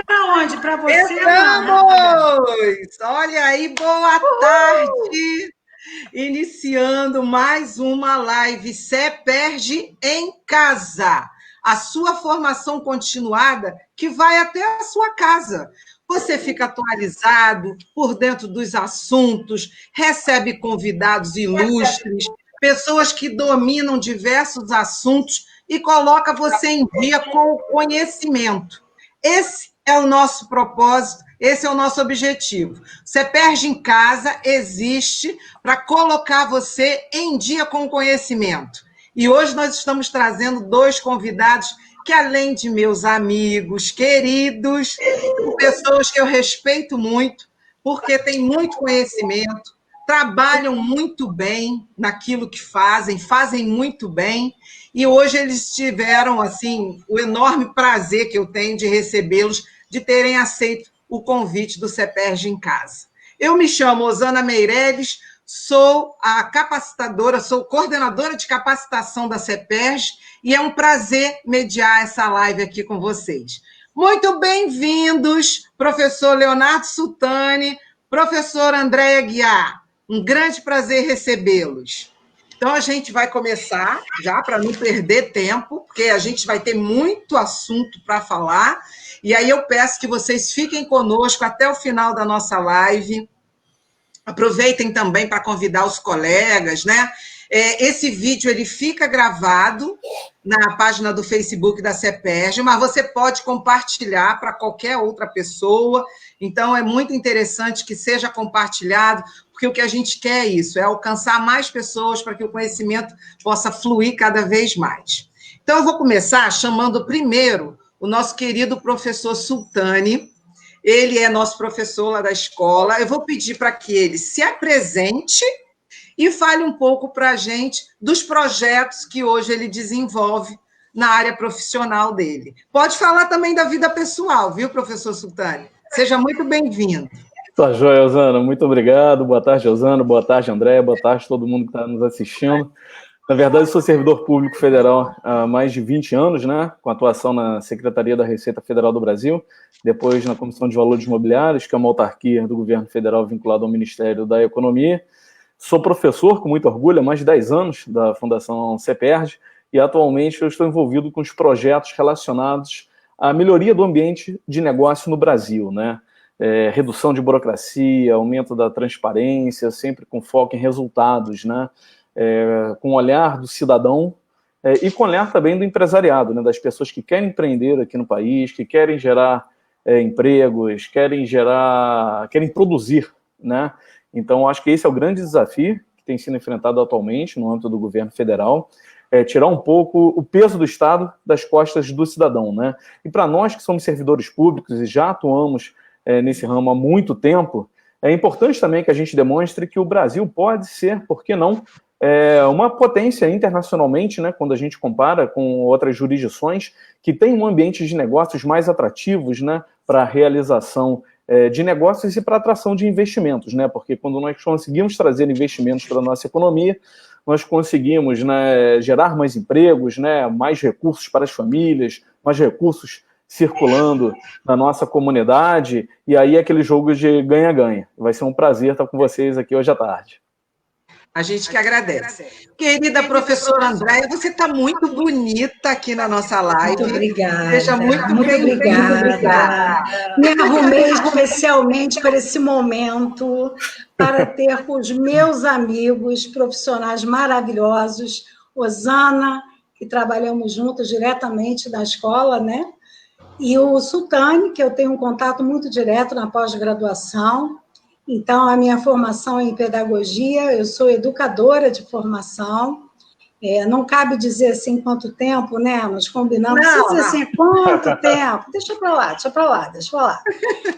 para onde? Para você, Estamos! Olha aí, boa tarde! Iniciando mais uma live CEPERJ em Casa. A sua formação continuada que vai até a sua casa. Você fica atualizado por dentro dos assuntos, recebe convidados ilustres, pessoas que dominam diversos assuntos e coloca você em dia com o conhecimento. Esse é o nosso propósito, esse é o nosso objetivo. CEPERJ em Casa existe para colocar você em dia com o conhecimento. E hoje nós estamos trazendo dois convidados que, além de meus amigos queridos, são pessoas que eu respeito muito, porque têm muito conhecimento, trabalham muito bem naquilo que fazem muito bem, e hoje eles tiveram assim o enorme prazer que eu tenho de recebê-los, de terem aceito o convite do CEPERJ em Casa. Eu me chamo Osana Meireles, sou a capacitadora, sou coordenadora de capacitação da CEPERJ, e é um prazer mediar essa live aqui com vocês. Muito bem-vindos, professor Leonardo Sultani, professora Andréia Guiar. Um grande prazer recebê-los. Então, a gente vai começar, já para não perder tempo, porque a gente vai ter muito assunto para falar, e aí eu peço que vocês fiquem conosco até o final da nossa live. Aproveitem também para convidar os colegas, né? Esse vídeo ele fica gravado na página do Facebook da CEPERJ, mas você pode compartilhar para qualquer outra pessoa. Então, é muito interessante que seja compartilhado, porque o que a gente quer é isso, é alcançar mais pessoas para que o conhecimento possa fluir cada vez mais. Então, eu vou começar chamando primeiro o nosso querido professor Sultani. Ele é nosso professor lá da escola. Eu vou pedir para que ele se apresente e fale um pouco para a gente dos projetos que hoje ele desenvolve na área profissional dele. Pode falar também da vida pessoal, viu, professor Sultani? Seja muito bem-vindo. Tá joia, Osana. Muito obrigado. Boa tarde, Osana. Boa tarde, André. Boa tarde a todo mundo que está nos assistindo. Na verdade, eu sou servidor público federal há mais de 20 anos, né? Com atuação na Secretaria da Receita Federal do Brasil, depois na Comissão de Valores Imobiliários, que é uma autarquia do governo federal vinculada ao Ministério da Economia. Sou professor, com muito orgulho, há mais de 10 anos, da Fundação CEPERJ, e atualmente eu estou envolvido com os projetos relacionados à melhoria do ambiente de negócio no Brasil, né? Redução de burocracia, aumento da transparência, sempre com foco em resultados, né? Com o olhar do cidadão e com o olhar também do empresariado, né? Das pessoas que querem empreender aqui no país, que querem gerar empregos, querem produzir, né? Então, acho que esse é o grande desafio que tem sido enfrentado atualmente no âmbito do governo federal, tirar um pouco o peso do Estado das costas do cidadão, né? E para nós que somos servidores públicos e já atuamos nesse ramo há muito tempo, é importante também que a gente demonstre que o Brasil pode ser, por que não, uma potência internacionalmente, né, quando a gente compara com outras jurisdições que têm um ambiente de negócios mais atrativos, né, para a realização de negócios e para a atração de investimentos, né, porque quando nós conseguimos trazer investimentos para a nossa economia, nós conseguimos, né, gerar mais empregos, né, mais recursos para as famílias, mais recursos circulando na nossa comunidade, e aí é aquele jogo de ganha-ganha. Vai ser um prazer estar com vocês aqui hoje à tarde. A gente que agradece. Querida professora Andréia, você está muito bonita aqui na nossa live. Muito obrigada. Seja muito obrigada. Me arrumei especialmente para esse momento, para ter com os meus amigos profissionais maravilhosos, Osana, que trabalhamos juntos diretamente na escola, né? E o Sultani, que eu tenho um contato muito direto na pós-graduação. Então, a minha formação é em pedagogia, eu sou educadora de formação. Não cabe dizer assim quanto tempo, né? Nós combinamos. Não dizer assim, quanto tempo? Deixa para lá.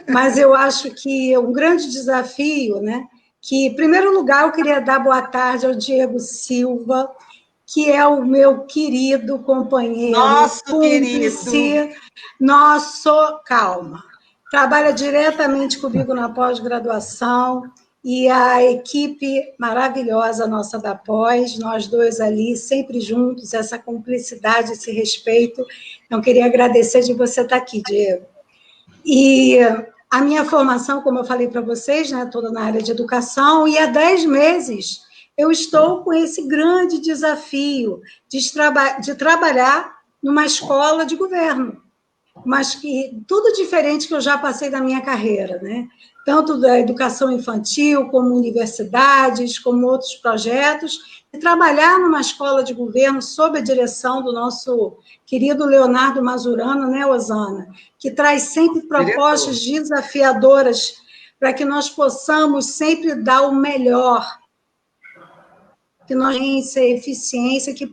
Mas eu acho que um grande desafio, né? Que, em primeiro lugar, eu queria dar boa tarde ao Diego Silva, que é o meu querido companheiro, cúmplice, calma. Trabalha diretamente comigo na pós-graduação, e a equipe maravilhosa nossa da pós, nós dois ali, sempre juntos, essa cumplicidade, esse respeito. Então, queria agradecer de você estar aqui, Diego. E a minha formação, como eu falei para vocês, né, toda na área de educação, e há 10 meses eu estou com esse grande desafio de trabalhar numa escola de governo, mas que tudo diferente que eu já passei na minha carreira, né? Tanto da educação infantil, como universidades, como outros projetos, e trabalhar numa escola de governo sob a direção do nosso querido Leonardo Mazurano, né, Osana, que traz sempre propostas desafiadoras para que nós possamos sempre dar o melhor, que nós tenhamos eficiência, que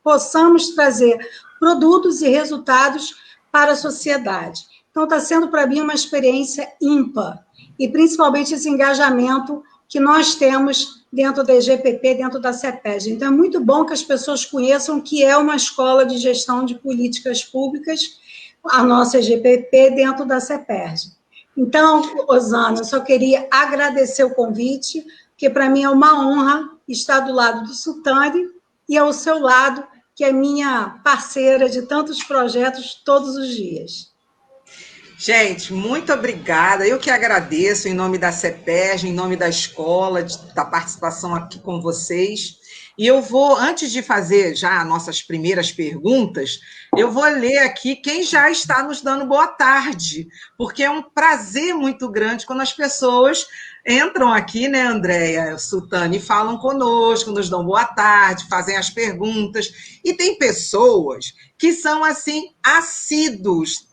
possamos trazer produtos e resultados para a sociedade. Então, está sendo para mim uma experiência ímpar, e principalmente esse engajamento que nós temos dentro da EGPP, dentro da CEPERJ. Então, é muito bom que as pessoas conheçam que é uma escola de gestão de políticas públicas, a nossa EGPP, dentro da CEPERJ. Então, Osana, eu só queria agradecer o convite, porque para mim é uma honra estar do lado do Sultani e ao seu lado, que é minha parceira de tantos projetos todos os dias. Gente, muito obrigada. Eu que agradeço em nome da CEPERJ, em nome da escola, da participação aqui com vocês. E eu vou, antes de fazer já nossas primeiras perguntas, eu vou ler aqui quem já está nos dando boa tarde, porque é um prazer muito grande quando as pessoas entram aqui, né, Andréia, Sultani, e falam conosco, nos dão boa tarde, fazem as perguntas. E tem pessoas que são, assim, assíduos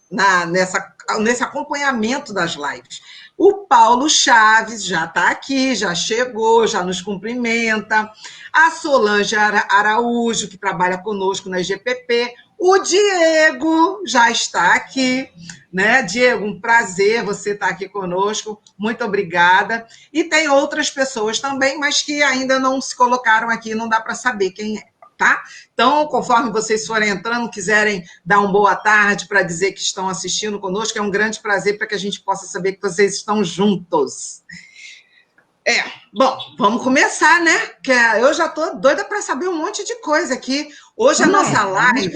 nesse acompanhamento das lives. O Paulo Chaves já está aqui, já chegou, já nos cumprimenta. A Solange Araújo, que trabalha conosco na EGPP. O Diego já está aqui, né? Diego, um prazer você estar aqui conosco. Muito obrigada. E tem outras pessoas também, mas que ainda não se colocaram aqui, não dá para saber quem é. Tá? Então, conforme vocês forem entrando, quiserem dar uma boa tarde para dizer que estão assistindo conosco, é um grande prazer para que a gente possa saber que vocês estão juntos. Bom, vamos começar, né? Que eu já estou doida para saber um monte de coisa aqui. Hoje a nossa live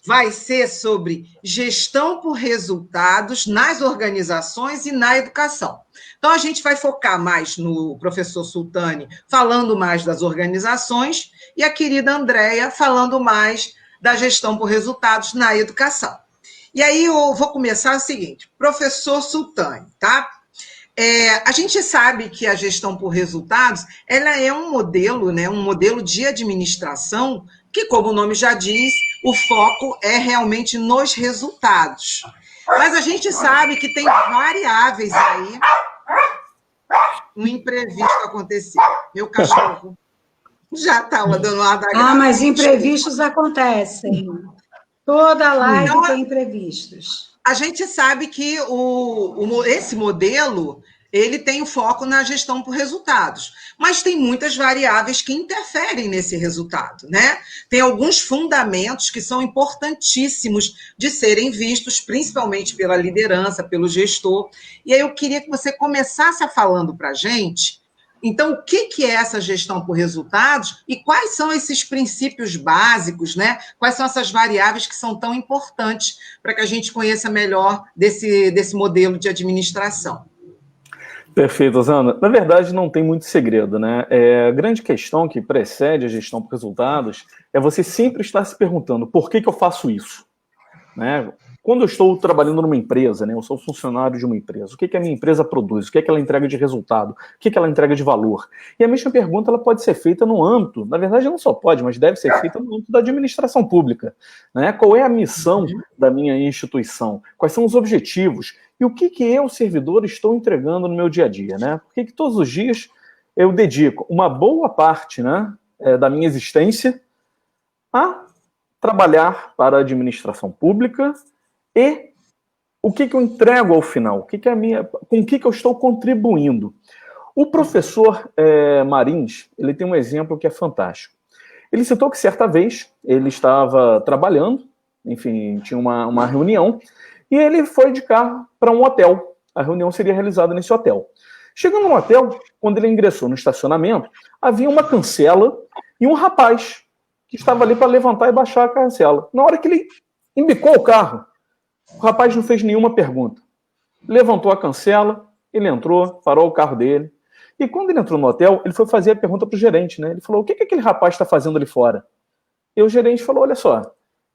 vai ser sobre gestão por resultados nas organizações e na educação. Então, a gente vai focar mais no professor Sultani, falando mais das organizações, e a querida Andréia falando mais da gestão por resultados na educação. E aí eu vou começar o seguinte, professor Sultani, tá? A gente sabe que a gestão por resultados, ela é um modelo, né, um modelo de administração que, como o nome já diz, o foco é realmente nos resultados. Mas a gente sabe que tem variáveis aí. Um imprevisto aconteceu. Meu cachorro já está dando ar da graça. Mas imprevistos acontecem. Toda live então, tem imprevistos. A gente sabe que esse modelo ele tem o foco na gestão por resultados, mas tem muitas variáveis que interferem nesse resultado, né? Tem alguns fundamentos que são importantíssimos de serem vistos, principalmente pela liderança, pelo gestor. E aí eu queria que você começasse falando para a gente, então, o que é essa gestão por resultados e quais são esses princípios básicos, né? Quais são essas variáveis que são tão importantes para que a gente conheça melhor desse modelo de administração? Perfeito, Osana. Na verdade, não tem muito segredo, né? A grande questão que precede a gestão por resultados é você sempre estar se perguntando por que eu faço isso, né? Quando eu estou trabalhando numa empresa, né, eu sou funcionário de uma empresa, o que a minha empresa produz, o que ela entrega de resultado, o que ela entrega de valor? E a mesma pergunta ela pode ser feita no âmbito, na verdade não só pode, mas deve ser feita no âmbito da administração pública, né? Qual é a missão da minha instituição? Quais são os objetivos? E o que eu, servidor, estou entregando no meu dia a dia, né? Por que todos os dias eu dedico uma boa parte, né, da minha existência a trabalhar para a administração pública e o que eu entrego ao final? Com o que eu estou contribuindo? O professor Marins, ele tem um exemplo que é fantástico. Ele citou que certa vez ele estava trabalhando, enfim, tinha uma reunião, e ele foi de carro para um hotel. A reunião seria realizada nesse hotel. Chegando no hotel, quando ele ingressou no estacionamento, havia uma cancela e um rapaz que estava ali para levantar e baixar a cancela. Na hora que ele embicou o carro, O rapaz não fez nenhuma pergunta. Levantou a cancela, ele entrou, parou o carro dele. E quando ele entrou no hotel, ele foi fazer a pergunta para o gerente, né? Ele falou, o que aquele rapaz está fazendo ali fora? E o gerente falou, olha só,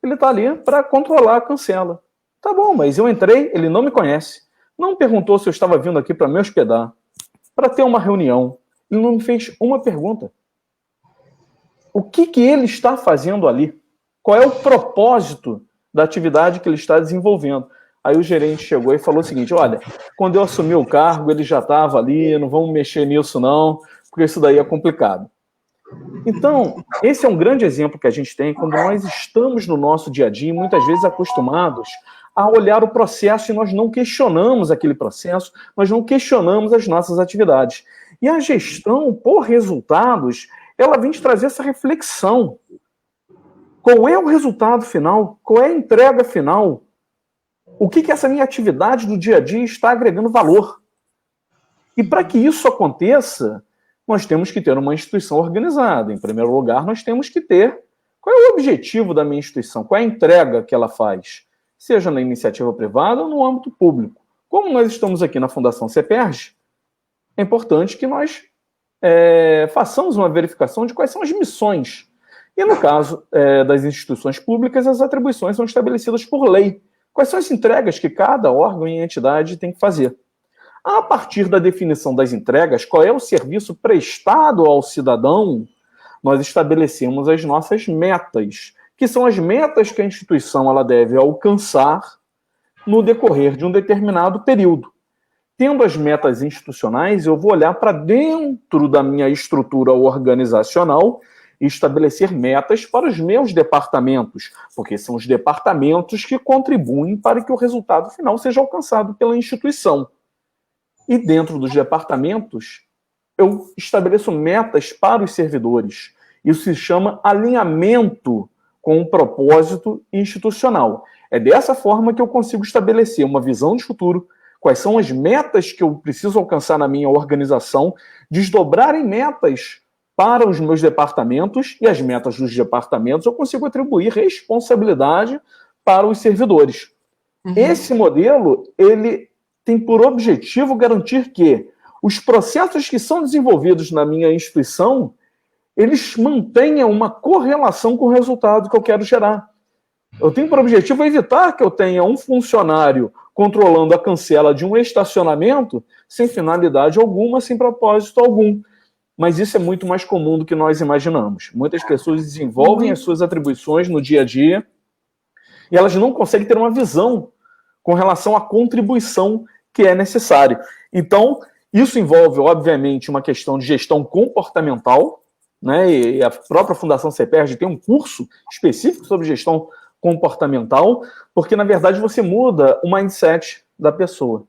ele está ali para controlar a cancela. Tá bom, mas eu entrei, ele não me conhece, não perguntou se eu estava vindo aqui para me hospedar, para ter uma reunião. Ele não me fez uma pergunta. O que ele está fazendo ali? Qual é o propósito da atividade que ele está desenvolvendo? Aí o gerente chegou e falou o seguinte, olha, quando eu assumi o cargo, ele já estava ali, não vamos mexer nisso não, porque isso daí é complicado. Então, esse é um grande exemplo que a gente tem quando nós estamos no nosso dia a dia, muitas vezes acostumados a olhar o processo e nós não questionamos aquele processo, nós não questionamos as nossas atividades. E a gestão por resultados, ela vem te trazer essa reflexão. Qual é o resultado final? Qual é a entrega final? O que essa minha atividade do dia a dia está agregando valor? E para que isso aconteça, nós temos que ter uma instituição organizada. Em primeiro lugar, nós temos que ter qual é o objetivo da minha instituição, qual é a entrega que ela faz, seja na iniciativa privada ou no âmbito público. Como nós estamos aqui na Fundação CEPERJ, é importante que nós façamos uma verificação de quais são as missões. E no caso das instituições públicas, as atribuições são estabelecidas por lei. Quais são as entregas que cada órgão e entidade tem que fazer? A partir da definição das entregas, qual é o serviço prestado ao cidadão, nós estabelecemos as nossas metas, que são as metas que a instituição ela deve alcançar no decorrer de um determinado período. Tendo as metas institucionais, eu vou olhar para dentro da minha estrutura organizacional e estabelecer metas para os meus departamentos, porque são os departamentos que contribuem para que o resultado final seja alcançado pela instituição. E dentro dos departamentos, eu estabeleço metas para os servidores. Isso se chama alinhamento com o propósito institucional. É dessa forma que eu consigo estabelecer uma visão de futuro, quais são as metas que eu preciso alcançar na minha organização, desdobrar em metas para os meus departamentos, e as metas dos departamentos eu consigo atribuir responsabilidade para os servidores. Esse modelo, ele tem por objetivo garantir que os processos que são desenvolvidos na minha instituição, eles mantenham uma correlação com o resultado que eu quero gerar. Eu tenho por objetivo evitar que eu tenha um funcionário controlando a cancela de um estacionamento sem finalidade alguma, sem propósito algum. Mas isso é muito mais comum do que nós imaginamos. Muitas pessoas desenvolvem as suas atribuições no dia a dia e elas não conseguem ter uma visão com relação à contribuição que é necessária. Então, isso envolve, obviamente, uma questão de gestão comportamental, né? E a própria Fundação CEPERJ tem um curso específico sobre gestão comportamental, porque, na verdade, você muda o mindset da pessoa.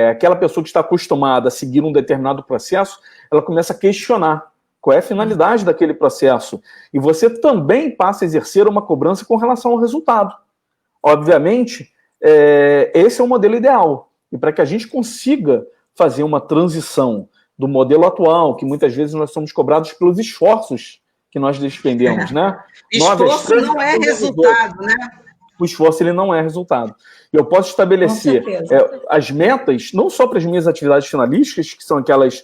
Aquela pessoa que está acostumada a seguir um determinado processo, ela começa a questionar qual é a finalidade daquele processo. E você também passa a exercer uma cobrança com relação ao resultado. Obviamente, esse é o modelo ideal. E para que a gente consiga fazer uma transição do modelo atual, que muitas vezes nós somos cobrados pelos esforços que nós despendemos, né? Esforço não é resultado, né? O esforço ele não é resultado. Eu posso estabelecer as metas, não só para as minhas atividades finalísticas, que são aquelas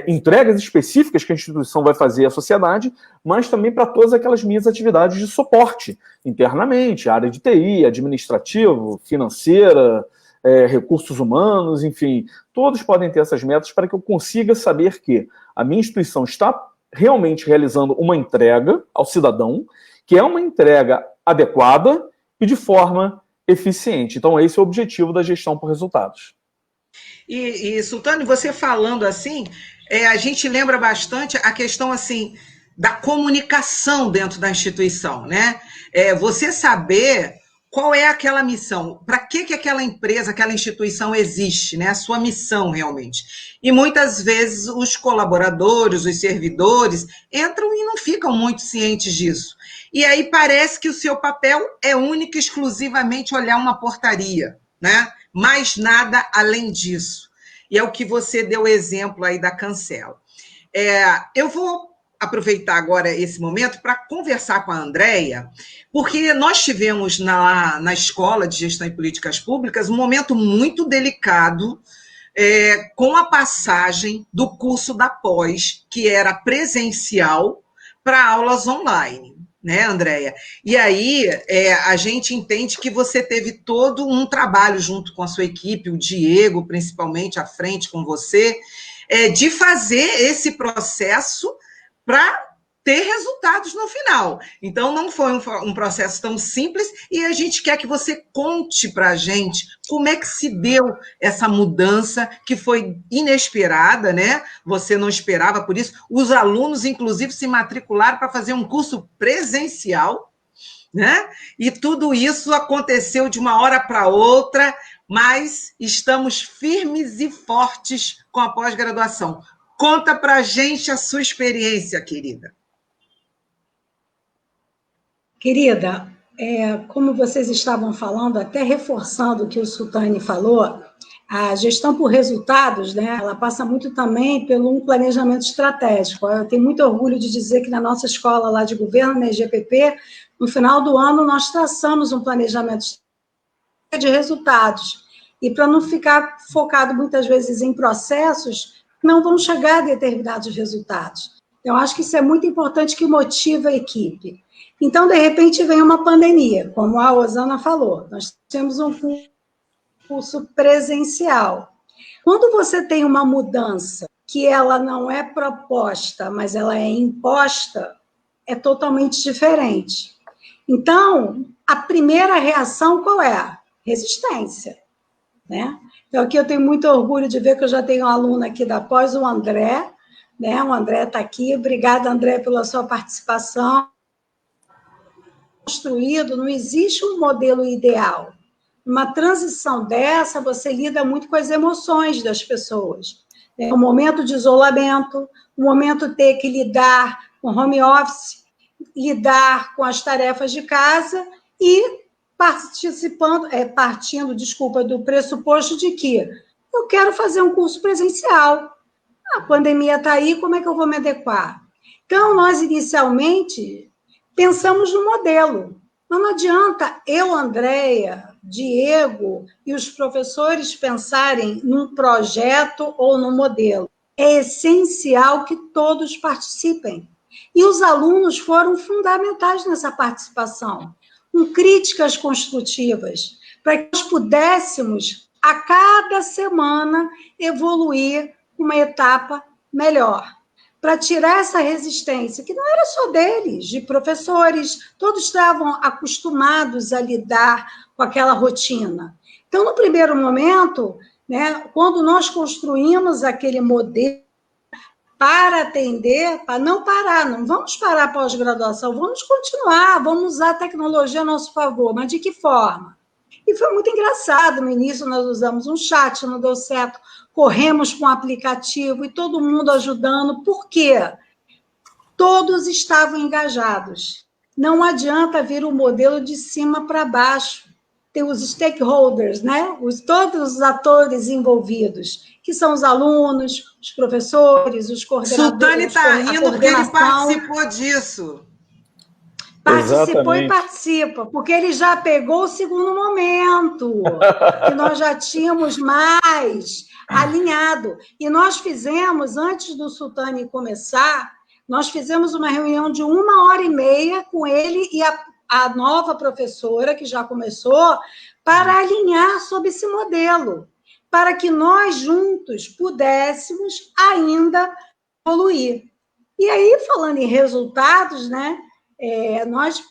entregas específicas que a instituição vai fazer à sociedade, mas também para todas aquelas minhas atividades de suporte, internamente, área de TI, administrativo, financeira, recursos humanos, enfim, todos podem ter essas metas para que eu consiga saber que a minha instituição está realmente realizando uma entrega ao cidadão, que é uma entrega adequada e de forma eficiente. Então, esse é o objetivo da gestão por resultados. E Sultânio, você falando assim, a gente lembra bastante a questão assim da comunicação dentro da instituição, né? Você saber qual é aquela missão, para que aquela empresa, aquela instituição existe, né? A sua missão realmente. E muitas vezes os colaboradores, os servidores entram e não ficam muito cientes disso. E aí parece que o seu papel é único e exclusivamente olhar uma portaria, né? Mais nada além disso. E é o que você deu exemplo aí da cancela. Eu vou aproveitar agora esse momento para conversar com a Andréia, porque nós tivemos na Escola de Gestão e Políticas Públicas um momento muito delicado com a passagem do curso da pós, que era presencial, para aulas online, né, Andréia? E aí a gente entende que você teve todo um trabalho junto com a sua equipe, o Diego, principalmente, à frente com você, de fazer esse processo para ter resultados no final. Então, não foi um processo tão simples, e a gente quer que você conte para a gente como é que se deu essa mudança, que foi inesperada, né? Você não esperava por isso. Os alunos, inclusive, se matricularam para fazer um curso presencial, né? E tudo isso aconteceu de uma hora para outra, mas estamos firmes e fortes com a pós-graduação. Conta para a gente a sua experiência, querida. Querida, como vocês estavam falando, até reforçando o que o Sultani falou, a gestão por resultados, né, ela passa muito também pelo um planejamento estratégico. Eu tenho muito orgulho de dizer que na nossa escola lá de governo, na EGPP, no final do ano, nós traçamos um planejamento de resultados. E para não ficar focado muitas vezes em processos, não vão chegar a determinados resultados. Eu acho que isso é muito importante, que motiva a equipe. Então, de repente, vem uma pandemia, como a Osana falou. Nós temos um curso presencial. Quando você tem uma mudança que ela não é proposta, mas ela é imposta, é totalmente diferente. Então, a primeira reação qual é? Resistência, né? Então, aqui eu tenho muito orgulho de ver que eu já tenho um aluno aqui da pós, o André, né? O André está aqui. Obrigada, André, pela sua participação. Construído, não existe um modelo ideal. Uma transição dessa, você lida muito com as emoções das pessoas. Um momento de isolamento, um momento ter que lidar com home office, lidar com as tarefas de casa e partindo, do pressuposto de que eu quero fazer um curso presencial. A pandemia está aí, como é que eu vou me adequar? Então, nós, inicialmente, pensamos no modelo. Mas não adianta eu, Andréia, Diego e os professores pensarem num projeto ou num modelo. É essencial que todos participem. E os alunos foram fundamentais nessa participação, com críticas construtivas, para que nós pudéssemos, a cada semana, evoluir uma etapa melhor, para tirar essa resistência, que não era só deles, de professores, todos estavam acostumados a lidar com aquela rotina. Então, no primeiro momento, né, quando nós construímos aquele modelo para atender, para não parar, não vamos parar a pós-graduação, vamos continuar, vamos usar a tecnologia a nosso favor, mas de que forma? E foi muito engraçado, no início nós usamos um chat, não deu certo, corremos com o aplicativo e todo mundo ajudando, por quê? Todos estavam engajados. Não adianta vir um modelo de cima para baixo. Tem os stakeholders, né? Todos os atores envolvidos, que são os alunos, os professores, os coordenadores. Sultani está rindo porque ele participou disso. Participou e participa, porque ele já pegou o segundo momento, que nós já tínhamos mais alinhado. E nós fizemos, antes do Sultani começar, nós fizemos uma reunião de 1h30 com ele e a nova professora, que já começou, para alinhar sobre esse modelo, para que nós juntos pudéssemos ainda evoluir. E aí, falando em resultados, né? Nós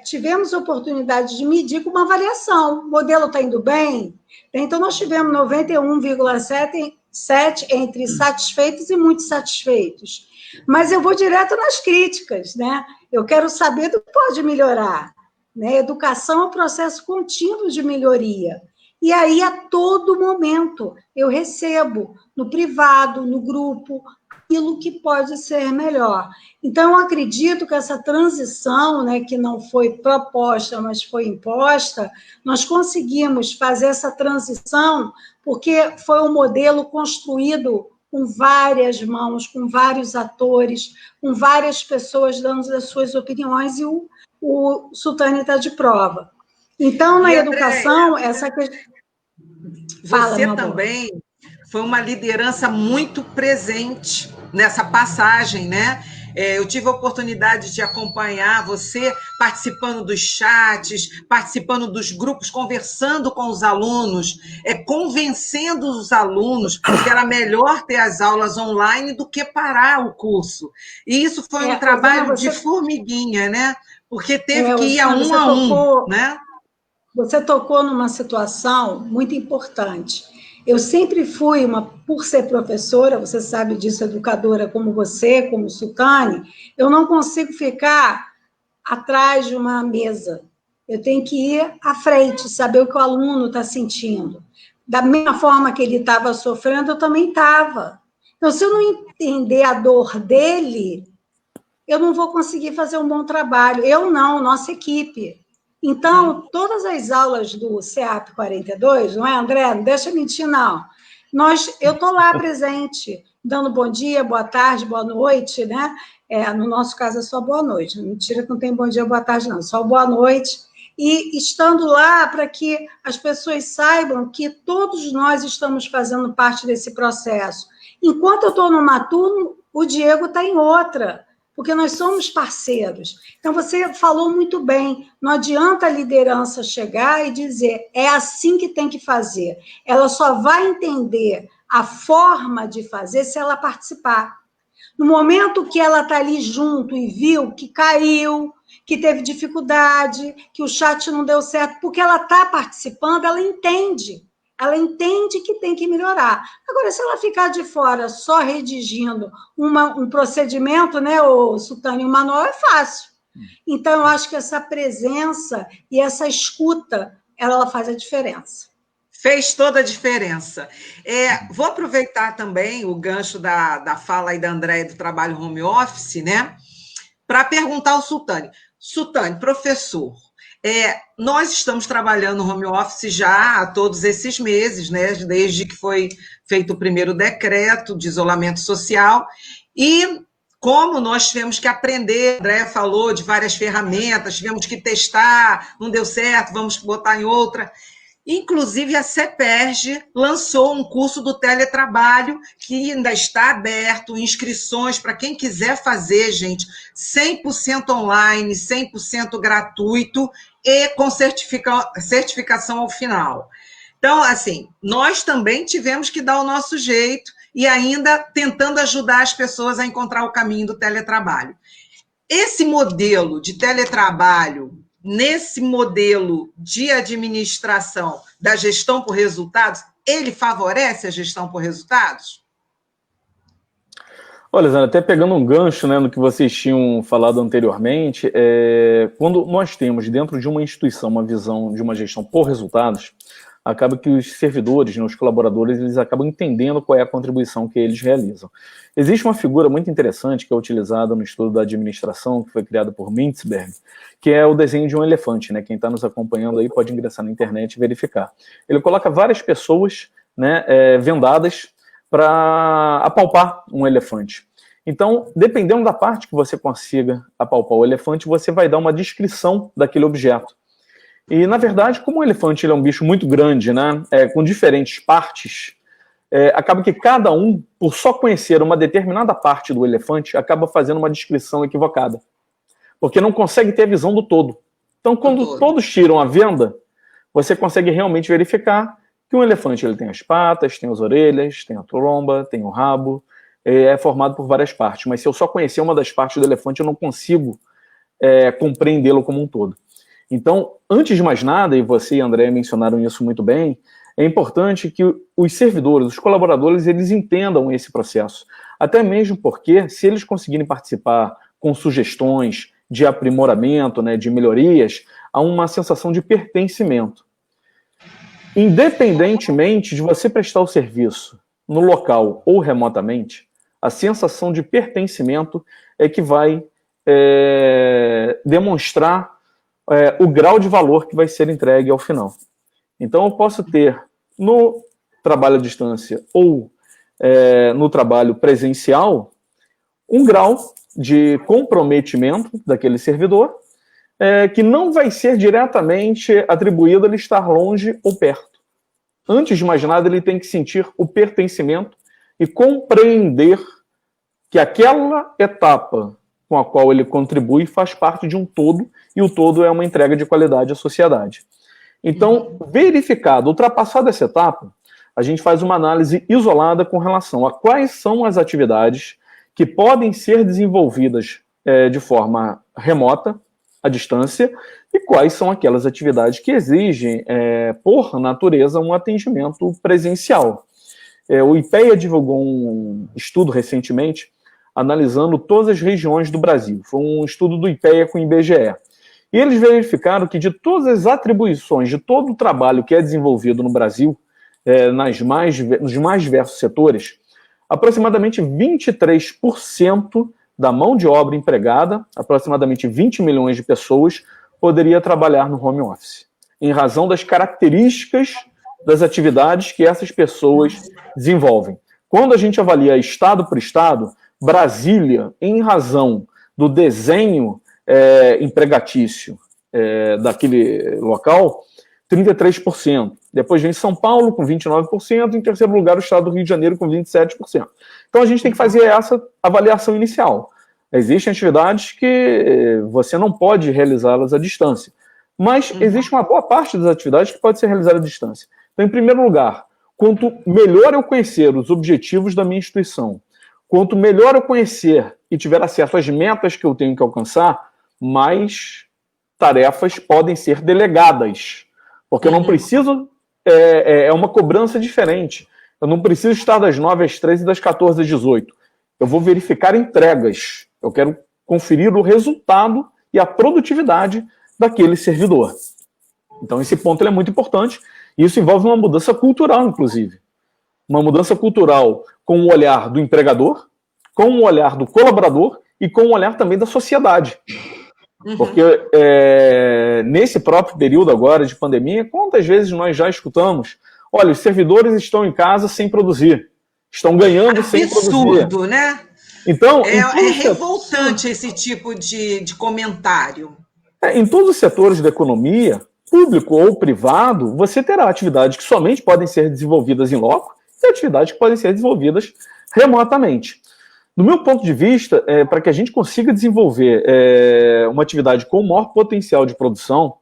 tivemos a oportunidade de medir com uma avaliação. O modelo está indo bem? Então, nós tivemos 91,7 entre satisfeitos e muito satisfeitos. Mas eu vou direto nas críticas, né? Eu quero saber do que pode melhorar. Né? Educação é um processo contínuo de melhoria. E aí, a todo momento, eu recebo, no privado, no grupo, aquilo que pode ser melhor. Então, eu acredito que essa transição, né, que não foi proposta, mas foi imposta, nós conseguimos fazer essa transição porque foi um modelo construído com várias mãos, com vários atores, com várias pessoas dando as suas opiniões, e o Sultani está de prova. Então, na educação, essa questão... Você também foi uma liderança muito presente nessa passagem, né? Eu tive a oportunidade de acompanhar você participando dos chats, participando dos grupos, conversando com os alunos, convencendo os alunos que era melhor ter as aulas online do que parar o curso. E isso foi um trabalho de formiguinha, né? Porque teve que ir a um, né? Você tocou numa situação muito importante. Eu sempre fui por ser professora, você sabe disso, educadora como você, como Sultani, eu não consigo ficar atrás de uma mesa. Eu tenho que ir à frente, saber o que o aluno está sentindo. Da mesma forma que ele estava sofrendo, eu também estava. Então, se eu não entender a dor dele, eu não vou conseguir fazer um bom trabalho. Eu não, nossa equipe. Então, todas as aulas do CEAP 42, não é, André? Não deixa mentir, não. Eu estou lá presente, dando bom dia, boa tarde, boa noite, né? No nosso caso é só boa noite. Mentira que não tem bom dia, boa tarde, não. Só boa noite. E estando lá para que as pessoas saibam que todos nós estamos fazendo parte desse processo. Enquanto eu estou numa turma, o Diego está em outra, porque nós somos parceiros. Então, você falou muito bem, não adianta a liderança chegar e dizer, é assim que tem que fazer. Ela só vai entender a forma de fazer se ela participar. No momento que ela está ali junto e viu que caiu, que teve dificuldade, que o chat não deu certo, porque ela está participando, ela entende. Ela entende que tem que melhorar. Agora, se ela ficar de fora só redigindo um procedimento, né, o Sultani, o manual é fácil. Então, eu acho que essa presença e essa escuta, ela faz a diferença. Fez toda a diferença. Vou aproveitar também o gancho da fala aí da Andréia do trabalho home office, né, para perguntar ao Sultani. Sultani, professor, nós estamos trabalhando home office já há todos esses meses, né, desde que foi feito o primeiro decreto de isolamento social, e como nós tivemos que aprender, a Andréia falou de várias ferramentas, tivemos que testar, não deu certo, vamos botar em outra. Inclusive, a CEPERJ lançou um curso do teletrabalho que ainda está aberto, inscrições para quem quiser fazer, gente, 100% online, 100% gratuito e com certificação ao final. Então, assim, nós também tivemos que dar o nosso jeito e ainda tentando ajudar as pessoas a encontrar o caminho do teletrabalho. Esse modelo de teletrabalho, nesse modelo de administração da gestão por resultados, ele favorece a gestão por resultados? Olha, Zana, até pegando um gancho, né, no que vocês tinham falado anteriormente, quando nós temos dentro de uma instituição uma visão de uma gestão por resultados, acaba que os servidores, né, os colaboradores, eles acabam entendendo qual é a contribuição que eles realizam. Existe uma figura muito interessante que é utilizada no estudo da administração, que foi criada por Mintzberg, que é o desenho de um elefante, né? Quem está nos acompanhando aí pode ingressar na internet e verificar. Ele coloca várias pessoas, né, vendadas para apalpar um elefante. Então, dependendo da parte que você consiga apalpar o elefante, você vai dar uma descrição daquele objeto. E, na verdade, como o elefante ele é um bicho muito grande, né, com diferentes partes, acaba que cada um, por só conhecer uma determinada parte do elefante, acaba fazendo uma descrição equivocada. Porque não consegue ter a visão do todo. Então, quando todos tiram a venda, você consegue realmente verificar que um elefante ele tem as patas, tem as orelhas, tem a tromba, tem o rabo, é formado por várias partes. Mas se eu só conhecer uma das partes do elefante, eu não consigo compreendê-lo como um todo. Então, antes de mais nada, e você e a André mencionaram isso muito bem, é importante que os servidores, os colaboradores, eles entendam esse processo. Até mesmo porque, se eles conseguirem participar com sugestões de aprimoramento, né, de melhorias, há uma sensação de pertencimento. Independentemente de você prestar o serviço no local ou remotamente, a sensação de pertencimento é que vai demonstrar o grau de valor que vai ser entregue ao final. Então, eu posso ter no trabalho à distância ou no trabalho presencial, um grau de comprometimento daquele servidor que não vai ser diretamente atribuído a ele estar longe ou perto. Antes de mais nada, ele tem que sentir o pertencimento e compreender que aquela etapa com a qual ele contribui faz parte de um todo, e o todo é uma entrega de qualidade à sociedade. Então, verificado, ultrapassada essa etapa, a gente faz uma análise isolada com relação a quais são as atividades que podem ser desenvolvidas de forma remota, à distância, e quais são aquelas atividades que exigem, por natureza, um atendimento presencial. O IPEA divulgou um estudo recentemente analisando todas as regiões do Brasil. Foi um estudo do IPEA com o IBGE. E eles verificaram que de todas as atribuições, de todo o trabalho que é desenvolvido no Brasil, nos mais diversos setores, aproximadamente 23% da mão de obra empregada, aproximadamente 20 milhões de pessoas, poderia trabalhar no home office, em razão das características das atividades que essas pessoas desenvolvem. Quando a gente avalia estado por estado, Brasília, em razão do desenho empregatício daquele local, 33%. Depois vem São Paulo, com 29%. Em terceiro lugar, o estado do Rio de Janeiro, com 27%. Então, a gente tem que fazer essa avaliação inicial. Existem atividades que você não pode realizá-las à distância. Mas existe uma boa parte das atividades que pode ser realizada à distância. Então, em primeiro lugar, quanto melhor eu conhecer os objetivos da minha instituição, quanto melhor eu conhecer e tiver acesso às metas que eu tenho que alcançar, mais tarefas podem ser delegadas. Porque eu não preciso... É uma cobrança diferente. Eu não preciso estar das 9 às 13 e das 14 às 18. Eu vou verificar entregas. Eu quero conferir o resultado e a produtividade daquele servidor. Então, esse ponto é muito importante. E isso envolve uma mudança cultural, inclusive. Uma mudança cultural com o olhar do empregador, com o olhar do colaborador e com o olhar também da sociedade. Porque nesse próprio período agora de pandemia, quantas vezes nós já escutamos, olha, os servidores estão em casa sem produzir, estão ganhando sem produzir. Absurdo, né? Então, é revoltante esse tipo de comentário. Em todos os setores da economia, público ou privado, você terá atividades que somente podem ser desenvolvidas em loco e atividades que podem ser desenvolvidas remotamente. Do meu ponto de vista, para que a gente consiga desenvolver uma atividade com o maior potencial de produção,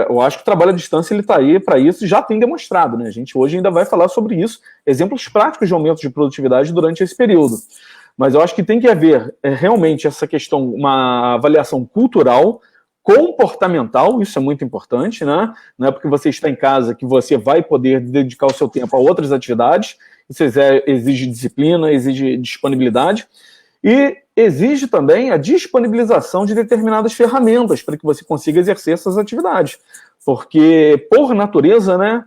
eu acho que o trabalho à distância está aí para isso e já tem demonstrado. Né? A gente hoje ainda vai falar sobre isso, exemplos práticos de aumento de produtividade durante esse período. Mas eu acho que tem que haver realmente essa questão, uma avaliação cultural, comportamental, isso é muito importante, né? Não é porque você está em casa que você vai poder dedicar o seu tempo a outras atividades. Isso exige disciplina, exige disponibilidade e exige também a disponibilização de determinadas ferramentas para que você consiga exercer essas atividades. Porque, por natureza, né,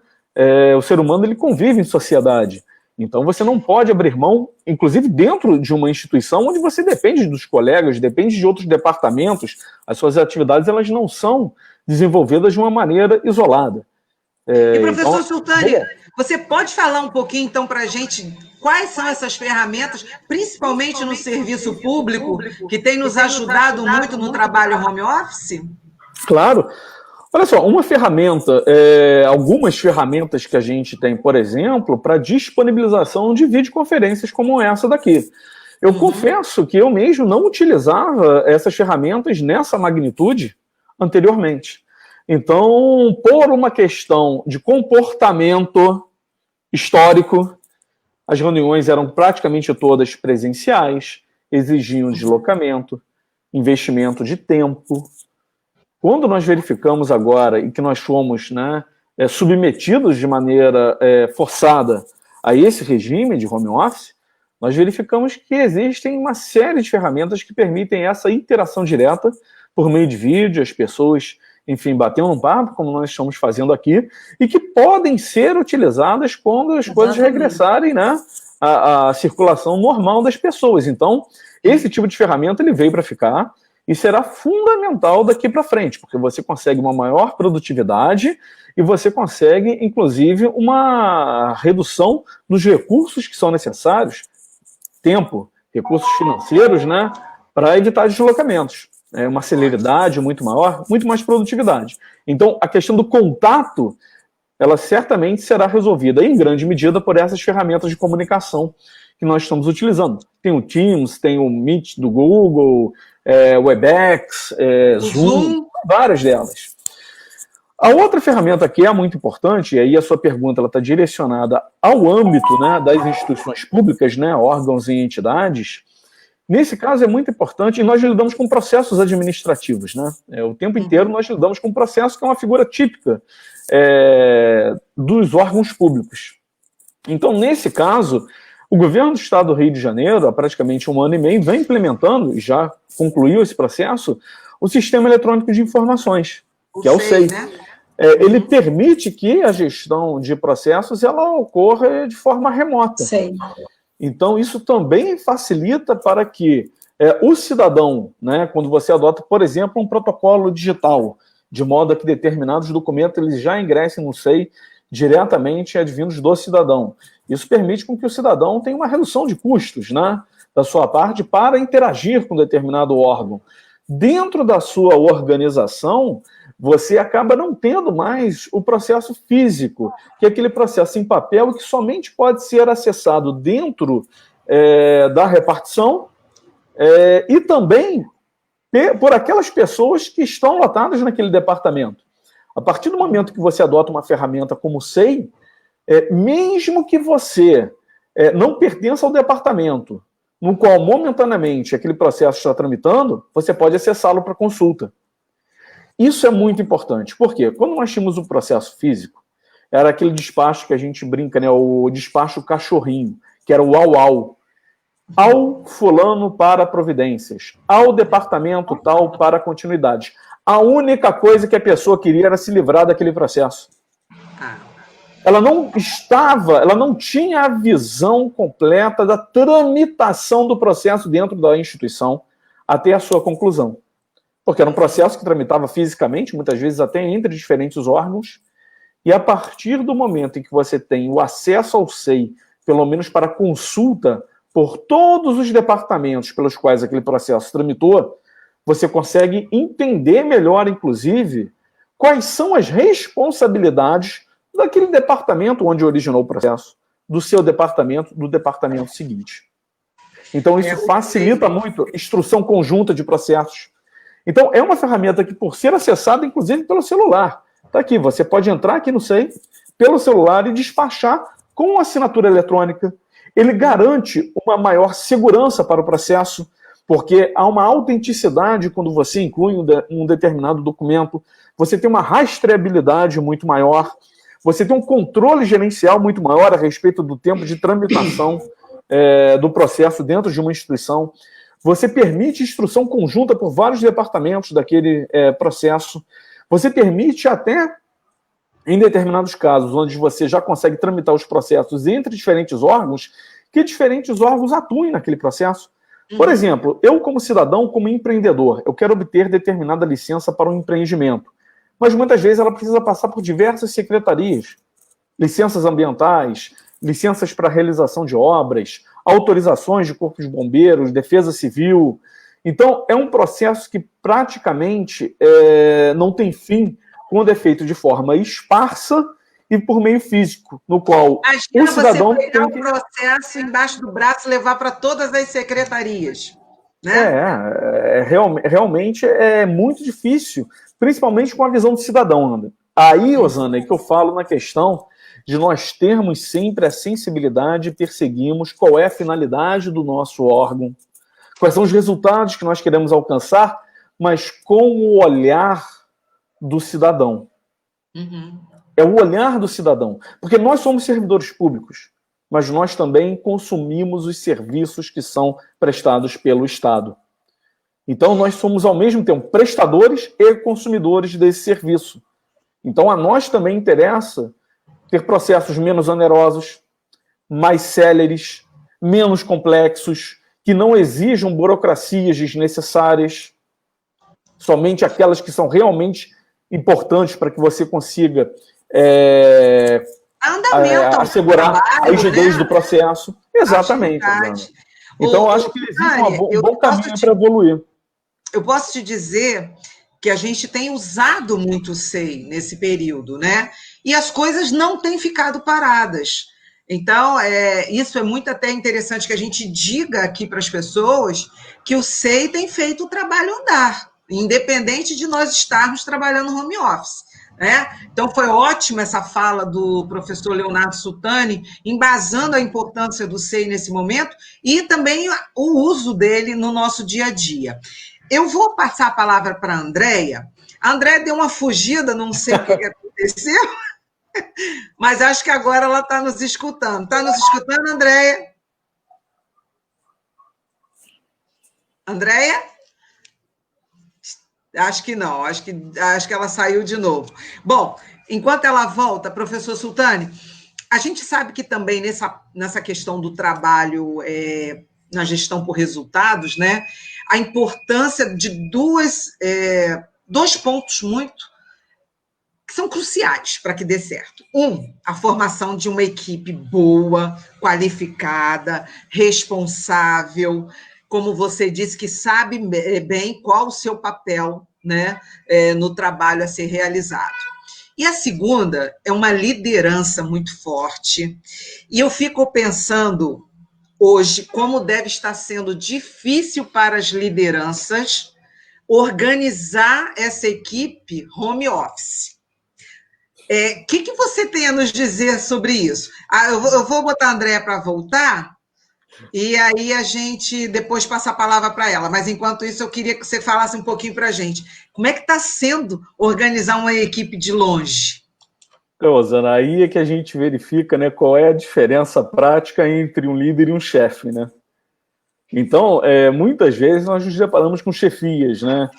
o ser humano ele convive em sociedade. Então, você não pode abrir mão, inclusive dentro de uma instituição onde você depende dos colegas, depende de outros departamentos, as suas atividades elas não são desenvolvidas de uma maneira isolada. E, professor Sultani, você pode falar um pouquinho, então, para a gente quais são essas ferramentas, principalmente no serviço público, que tem nos ajudado muito no trabalho home office? Claro. Olha só, uma ferramenta, algumas ferramentas que a gente tem, por exemplo, para disponibilização de videoconferências como essa daqui. Eu confesso que eu mesmo não utilizava essas ferramentas nessa magnitude anteriormente. Então, por uma questão de comportamento histórico, as reuniões eram praticamente todas presenciais, exigiam deslocamento, investimento de tempo. Quando nós verificamos agora e que nós fomos submetidos de maneira forçada a esse regime de home office, nós verificamos que existem uma série de ferramentas que permitem essa interação direta por meio de vídeo, as pessoas, enfim, batendo um papo, como nós estamos fazendo aqui, e que podem ser utilizadas quando as coisas regressarem, né, à circulação normal das pessoas. Então, esse tipo de ferramenta ele veio para ficar. e será fundamental daqui para frente, porque você consegue uma maior produtividade e você consegue, inclusive, uma redução dos recursos que são necessários, tempo, recursos financeiros, né, para evitar deslocamentos. É uma celeridade muito maior, muito mais produtividade. Então, a questão do contato, ela certamente será resolvida, em grande medida, por essas ferramentas de comunicação que nós estamos utilizando. Tem o Teams, tem o Meet do Google, Webex, Zoom, várias delas. A outra ferramenta que é muito importante, e aí a sua pergunta está direcionada ao âmbito, né, das instituições públicas, né, órgãos e entidades. Nesse caso é muito importante, e nós lidamos com processos administrativos, né? O tempo inteiro nós lidamos com um processo que é uma figura típica dos órgãos públicos. Então, nesse caso, o governo do estado do Rio de Janeiro, há praticamente 1 ano e meio, vem implementando, e já concluiu esse processo, o Sistema Eletrônico de Informações, que é o SEI. Né? Ele permite que a gestão de processos ela ocorra de forma remota. Sim. Então, isso também facilita para que o cidadão, né, quando você adota, por exemplo, um protocolo digital, de modo a que determinados documentos eles já ingressem no SEI diretamente advindos do cidadão. Isso permite com que o cidadão tenha uma redução de custos, né, da sua parte para interagir com determinado órgão. Dentro da sua organização, você acaba não tendo mais o processo físico, que é aquele processo em papel que somente pode ser acessado dentro da repartição e também por aquelas pessoas que estão lotadas naquele departamento. A partir do momento que você adota uma ferramenta como o SEI, mesmo que você não pertença ao departamento no qual momentaneamente aquele processo está tramitando, você pode acessá-lo para consulta. Isso é muito importante. Por quê? Quando nós tínhamos o processo físico, era aquele despacho que a gente brinca, né, o despacho cachorrinho, que era o au-au. Ao fulano para providências, ao departamento tal para continuidade. A única coisa que a pessoa queria era se livrar daquele processo. Ela não tinha a visão completa da tramitação do processo dentro da instituição até a sua conclusão. Porque era um processo que tramitava fisicamente, muitas vezes até entre diferentes órgãos, e a partir do momento em que você tem o acesso ao SEI, pelo menos para consulta por todos os departamentos pelos quais aquele processo tramitou, você consegue entender melhor, inclusive, quais são as responsabilidades daquele departamento onde originou o processo, do seu departamento, do departamento seguinte. Então, isso facilita muito a instrução conjunta de processos. Então, é uma ferramenta que, por ser acessada, inclusive, pelo celular. Está aqui, você pode entrar aqui no SEI, pelo celular, e despachar com assinatura eletrônica. Ele garante uma maior segurança para o processo, porque há uma autenticidade quando você inclui um determinado documento, você tem uma rastreabilidade muito maior, você tem um controle gerencial muito maior a respeito do tempo de tramitação do processo dentro de uma instituição. Você permite instrução conjunta por vários departamentos daquele processo. Você permite até, em determinados casos, onde você já consegue tramitar os processos entre diferentes órgãos, que diferentes órgãos atuem naquele processo. Por exemplo, eu como cidadão, como empreendedor, eu quero obter determinada licença para um empreendimento, mas muitas vezes ela precisa passar por diversas secretarias, licenças ambientais, licenças para realização de obras, autorizações de corpos de bombeiros, defesa civil. Então, é um processo que praticamente não tem fim quando é feito de forma esparsa e por meio físico, no qual o cidadão você pegar o processo embaixo do braço e levar para todas as secretarias. Né? Realmente é muito difícil, principalmente com a visão do cidadão, Ana. Aí, Osana, é que eu falo na questão de nós termos sempre a sensibilidade e perseguirmos qual é a finalidade do nosso órgão, quais são os resultados que nós queremos alcançar, mas com o olhar do cidadão. É o olhar do cidadão. Porque nós somos servidores públicos, mas nós também consumimos os serviços que são prestados pelo Estado. Então, nós somos, ao mesmo tempo, prestadores e consumidores desse serviço. Então, a nós também interessa ter processos menos onerosos, mais céleres, menos complexos, que não exijam burocracias desnecessárias. somente aquelas que são realmente importantes para que você consiga assegurar a rigidez do processo. Exatamente. Então, eu acho que existe um bom caminho para evoluir. Eu posso te dizer que a gente tem usado muito o SEI nesse período, né? E as coisas não têm ficado paradas. Então, isso é muito até interessante que a gente diga aqui para as pessoas que o SEI tem feito o trabalho andar, independente de nós estarmos trabalhando no home office. Né? Então, foi ótima essa fala do professor Leonardo Sultani, embasando a importância do SEI nesse momento e também o uso dele no nosso dia a dia. Eu vou passar a palavra para a Andréia. A Andréia deu uma fugida, não sei o que aconteceu, mas acho que agora ela está nos escutando. Está nos escutando, Andréia? Andréia? Acho que não, acho que ela saiu de novo. Bom, enquanto ela volta, professor Sultani, a gente sabe que também nessa questão do trabalho na gestão por resultados, né, a importância de dois pontos que são cruciais para que dê certo. A formação de uma equipe boa, qualificada, responsável, como você disse, que sabe bem qual o seu papel, né, no trabalho a ser realizado. E a segunda é uma liderança muito forte. E eu fico pensando hoje como deve estar sendo difícil para as lideranças organizar essa equipe home office. O que você tem a nos dizer sobre isso? Eu vou botar a Andréia para voltar, e aí a gente depois passa a palavra para ela. Mas, enquanto isso, eu queria que você falasse um pouquinho para a gente. Como é que está sendo organizar uma equipe de longe? Rosana, aí é que a gente verifica, né, qual é a diferença prática entre um líder e um chefe, né? Então, muitas vezes nós nos deparamos com chefias, né?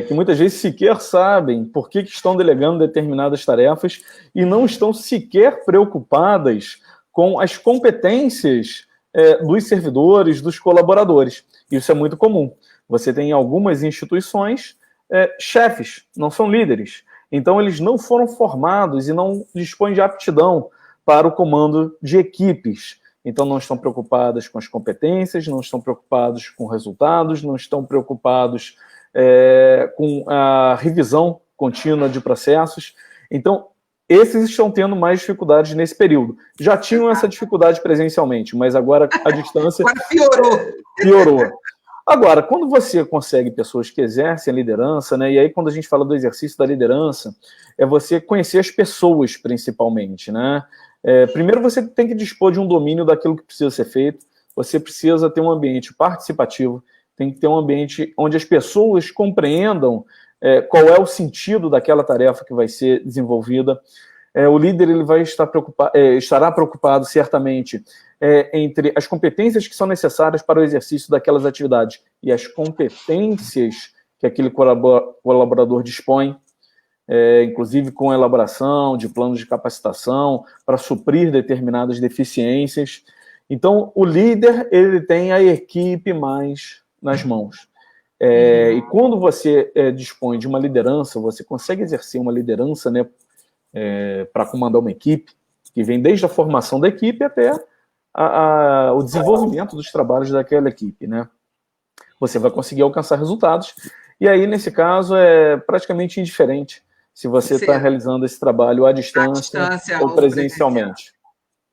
Que muitas vezes sequer sabem por que estão delegando determinadas tarefas e não estão sequer preocupadas com as competências dos servidores, dos colaboradores. Isso é muito comum. Você tem algumas instituições chefes, não são líderes. Então, eles não foram formados e não dispõem de aptidão para o comando de equipes. Então, não estão preocupados com as competências, não estão preocupados com resultados, não estão preocupados com a revisão contínua de processos. Então, esses estão tendo mais dificuldades nesse período. Já tinham essa dificuldade presencialmente, mas agora a distância piorou. Agora, quando você consegue pessoas que exercem a liderança, né, e aí quando a gente fala do exercício da liderança, é você conhecer as pessoas, principalmente, né? Primeiro, você tem que dispor de um domínio daquilo que precisa ser feito, você precisa ter um ambiente participativo, tem que ter um ambiente onde as pessoas compreendam qual é o sentido daquela tarefa que vai ser desenvolvida. O líder ele vai estará preocupado, certamente, entre as competências que são necessárias para o exercício daquelas atividades e as competências que aquele colaborador dispõe, inclusive com a elaboração de planos de capacitação para suprir determinadas deficiências. Então, o líder ele tem a equipe mais nas mãos. E quando você dispõe de uma liderança, você consegue exercer uma liderança, né, para comandar uma equipe, que vem desde a formação da equipe até o desenvolvimento dos trabalhos daquela equipe, né? Você vai conseguir alcançar resultados, e aí, nesse caso, é praticamente indiferente se você está realizando esse trabalho à distância ou presencialmente.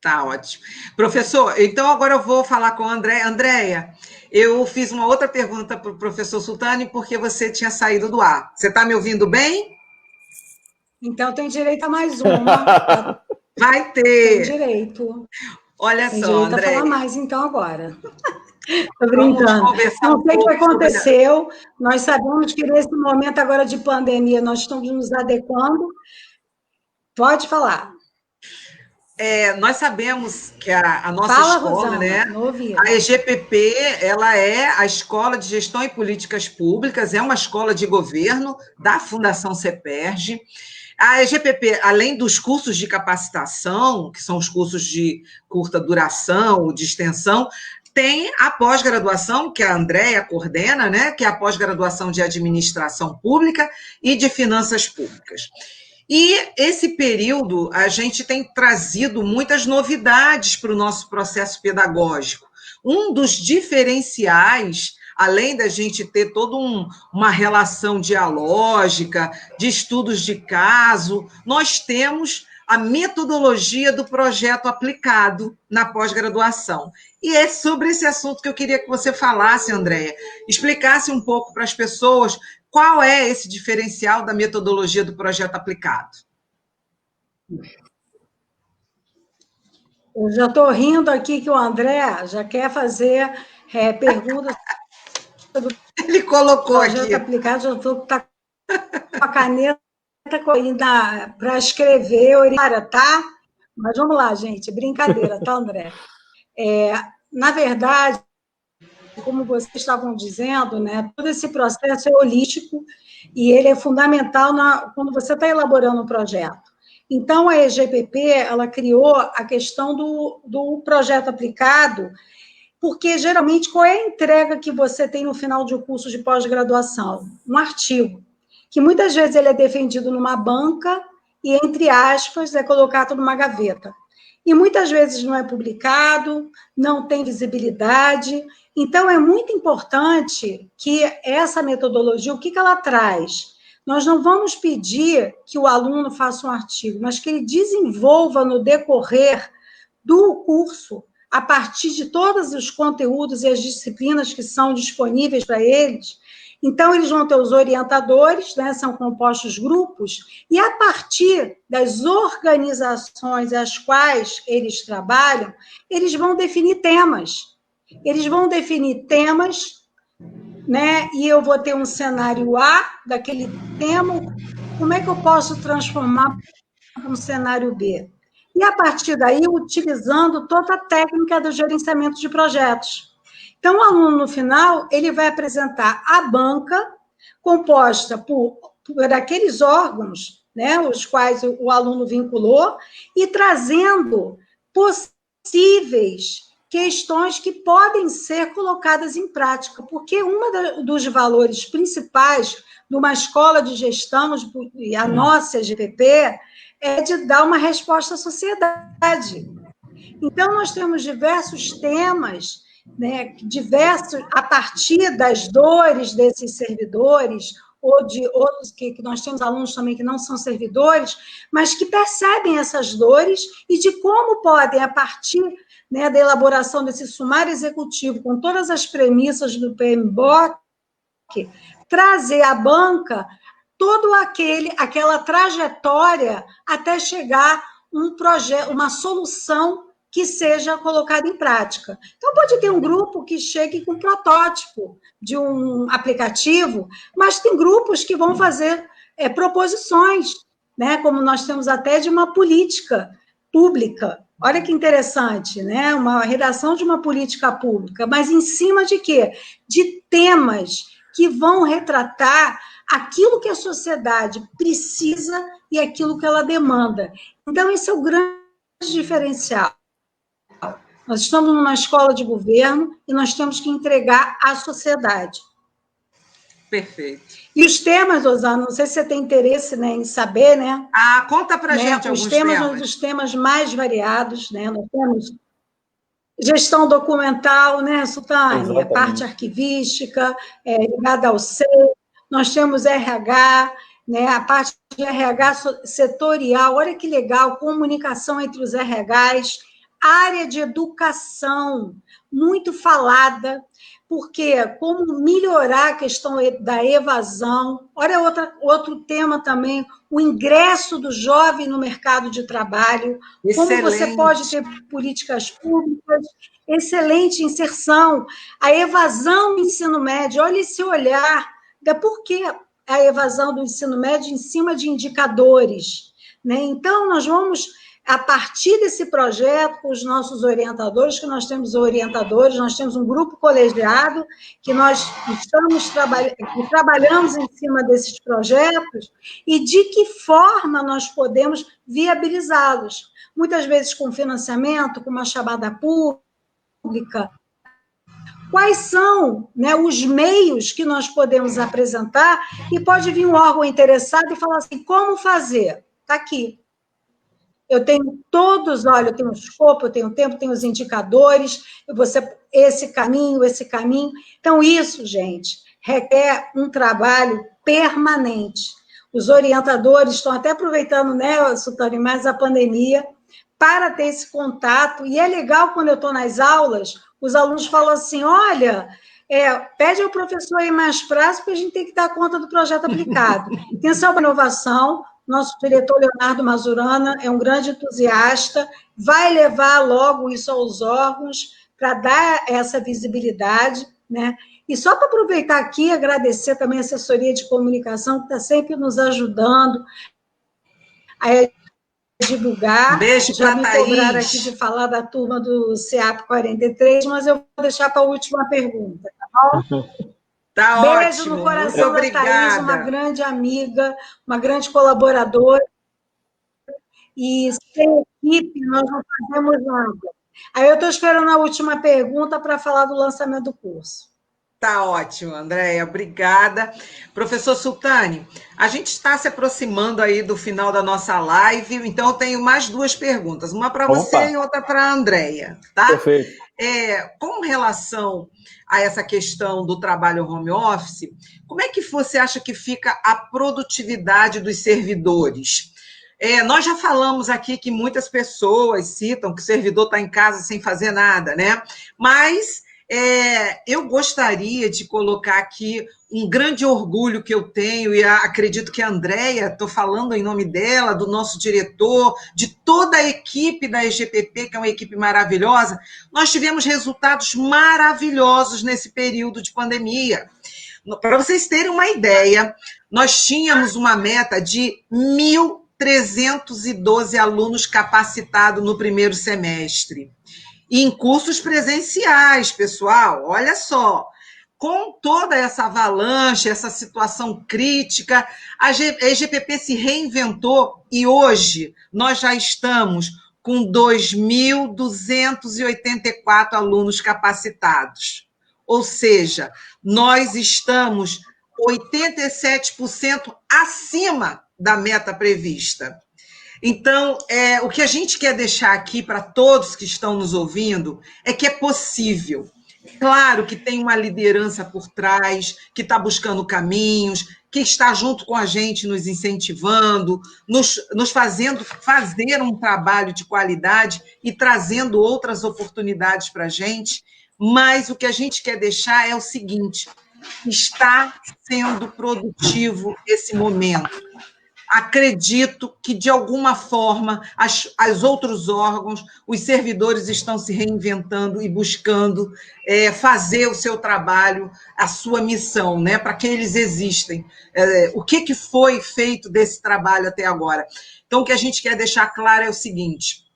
Tá ótimo. Professor, então agora eu vou falar com a Andréia. Andréia, eu fiz uma outra pergunta para o professor Sultani, porque você tinha saído do ar. Você está me ouvindo bem? Então, tem direito a mais uma. Vai ter. Tem direito. Olha tem só, direito Andréia. a falar mais, então, agora. Estou brincando. Não sei o que aconteceu. Nós sabemos que, nesse momento agora de pandemia, nós estamos nos adequando. Pode falar. Nós sabemos que a nossa Fala, escola, Rosana, né? não ouvi. A EGPP, ela é a Escola de Gestão e Políticas Públicas, é uma escola de governo da Fundação CEPERJ. A EGPP, além dos cursos de capacitação, que são os cursos de curta duração ou de extensão, tem a pós-graduação, que a Andréia coordena, né, que é a pós-graduação de Administração Pública e de Finanças Públicas. E esse período a gente tem trazido muitas novidades para o nosso processo pedagógico. Um dos diferenciais, além da gente ter toda uma relação dialógica, de estudos de caso, nós temos a metodologia do projeto aplicado na pós-graduação. E é sobre esse assunto que eu queria que você falasse, Andréia, explicasse um pouco para as pessoas qual é esse diferencial da metodologia do projeto aplicado. Eu já estou rindo aqui que o André já quer fazer perguntas sobre Ele colocou o projeto aqui. aplicado, já estou com a caneta para escrever, tá? Mas vamos lá, gente, brincadeira, tá, André? Na verdade, como vocês estavam dizendo, né, todo esse processo é holístico e ele é fundamental quando você está elaborando um projeto. Então, a EGPP, ela criou a questão do projeto aplicado, porque, geralmente, qual é a entrega que você tem no final de um curso de pós-graduação? Um artigo, que muitas vezes ele é defendido numa banca e, entre aspas, é colocado numa gaveta. E muitas vezes não é publicado, não tem visibilidade. Então, é muito importante que essa metodologia, o que ela traz? Nós não vamos pedir que o aluno faça um artigo, mas que ele desenvolva no decorrer do curso, a partir de todos os conteúdos e as disciplinas que são disponíveis para eles. Então, eles vão ter os orientadores, né, são compostos grupos, e a partir das organizações às quais eles trabalham, eles vão definir temas. Eles vão definir temas, né, e eu vou ter um cenário A daquele tema, como é que eu posso transformar para um cenário B? E, a partir daí, utilizando toda a técnica do gerenciamento de projetos. Então, o aluno, no final, ele vai apresentar a banca composta por aqueles órgãos, né, os quais o aluno vinculou, e trazendo possíveis questões que podem ser colocadas em prática, porque um dos valores principais de uma escola de gestão, e a nossa EGPP, é de dar uma resposta à sociedade. Então, nós temos diversos temas, né, a partir das dores desses servidores, ou de outros que nós temos alunos também que não são servidores, mas que percebem essas dores e de como podem, a partir, né, da elaboração desse sumário executivo, com todas as premissas do PMBOK, trazer à banca aquela trajetória até chegar um projeto, uma solução que seja colocada em prática. Então, pode ter um grupo que chegue com um protótipo de um aplicativo, mas tem grupos que vão fazer proposições, né, como nós temos até de uma política pública. Olha que interessante, né? Uma redação de uma política pública, mas em cima de quê? De temas que vão retratar aquilo que a sociedade precisa e aquilo que ela demanda. Então, esse é o grande diferencial. Nós estamos numa escola de governo e nós temos que entregar à sociedade. Perfeito. E os temas, Rosana, não sei se você tem interesse, né, em saber, né? Conta para a gente alguns temas. São os temas mais variados, né? Nós temos gestão documental, né, Sultane? A parte arquivística, ligada ao SEI. Nós temos RH, né, a parte de RH setorial, olha que legal, comunicação entre os RHs, área de educação, muito falada, porque como melhorar a questão da evasão. Olha outro tema também, o ingresso do jovem no mercado de trabalho, excelente. Como você pode ter políticas públicas, excelente inserção, a evasão do ensino médio, olha esse olhar, por que a evasão do ensino médio em cima de indicadores, né? Então, nós vamos, a partir desse projeto, com os nossos orientadores, que nós temos orientadores, nós temos um grupo colegiado, que nós trabalhamos em cima desses projetos, e de que forma nós podemos viabilizá-los. Muitas vezes com financiamento, com uma chamada pública, quais são, né, os meios que nós podemos apresentar, e pode vir um órgão interessado e falar assim, como fazer? Está aqui. Eu tenho todos, olha, eu tenho o escopo, eu tenho o tempo, tenho os indicadores, esse caminho, esse caminho. Então, isso, gente, requer um trabalho permanente. Os orientadores estão até aproveitando, né, Sultane, mais a pandemia, para ter esse contato. E é legal quando eu estou nas aulas, os alunos falam assim, olha, pede ao professor aí mais prazo, porque a gente tem que dar conta do projeto aplicado. Atenção para a inovação, nosso diretor Leonardo Mazurana é um grande entusiasta, vai levar logo isso aos órgãos para dar essa visibilidade, né? E só para aproveitar aqui, agradecer também a assessoria de comunicação, que está sempre nos ajudando a divulgar. Beijo para a Thaís. Já me cobraram aqui de falar da turma do CEAP 43, mas eu vou deixar para a última pergunta, tá bom? Tá Beijo ótimo. no coração da Thaís, uma grande amiga, uma grande colaboradora. E sem equipe nós não fazemos nada. Aí eu estou esperando a última pergunta para falar do lançamento do curso. Tá ótimo, Andréia, obrigada. Professor Sultane, a gente está se aproximando aí do final da nossa live, então eu tenho mais duas perguntas, uma para você e outra para a Andréia, tá? Perfeito. Com relação a essa questão do trabalho home office, como é que você acha que fica a produtividade dos servidores? Nós já falamos aqui que muitas pessoas citam que o servidor está em casa sem fazer nada, né? Mas eu gostaria de colocar aqui um grande orgulho que eu tenho, e acredito que a Andréia, estou falando em nome dela, do nosso diretor, de toda a equipe da EGPP, que é uma equipe maravilhosa. Nós tivemos resultados maravilhosos nesse período de pandemia. Para vocês terem uma ideia, nós tínhamos uma meta de 1.312 alunos capacitados no primeiro semestre. E em cursos presenciais, pessoal, olha só, com toda essa avalanche, essa situação crítica, a EGPP se reinventou e hoje nós já estamos com 2.284 alunos capacitados. Ou seja, nós estamos 87% acima da meta prevista. Então, o que a gente quer deixar aqui para todos que estão nos ouvindo é que é possível. Claro que tem uma liderança por trás, que está buscando caminhos, que está junto com a gente, nos incentivando, nos fazendo fazer um trabalho de qualidade e trazendo outras oportunidades para a gente. Mas o que a gente quer deixar é o seguinte: está sendo produtivo esse momento. Acredito que, de alguma forma, os outros órgãos, os servidores estão se reinventando e buscando fazer o seu trabalho, a sua missão, né, para que eles existem. O que foi feito desse trabalho até agora? Então, o que a gente quer deixar claro é o seguinte: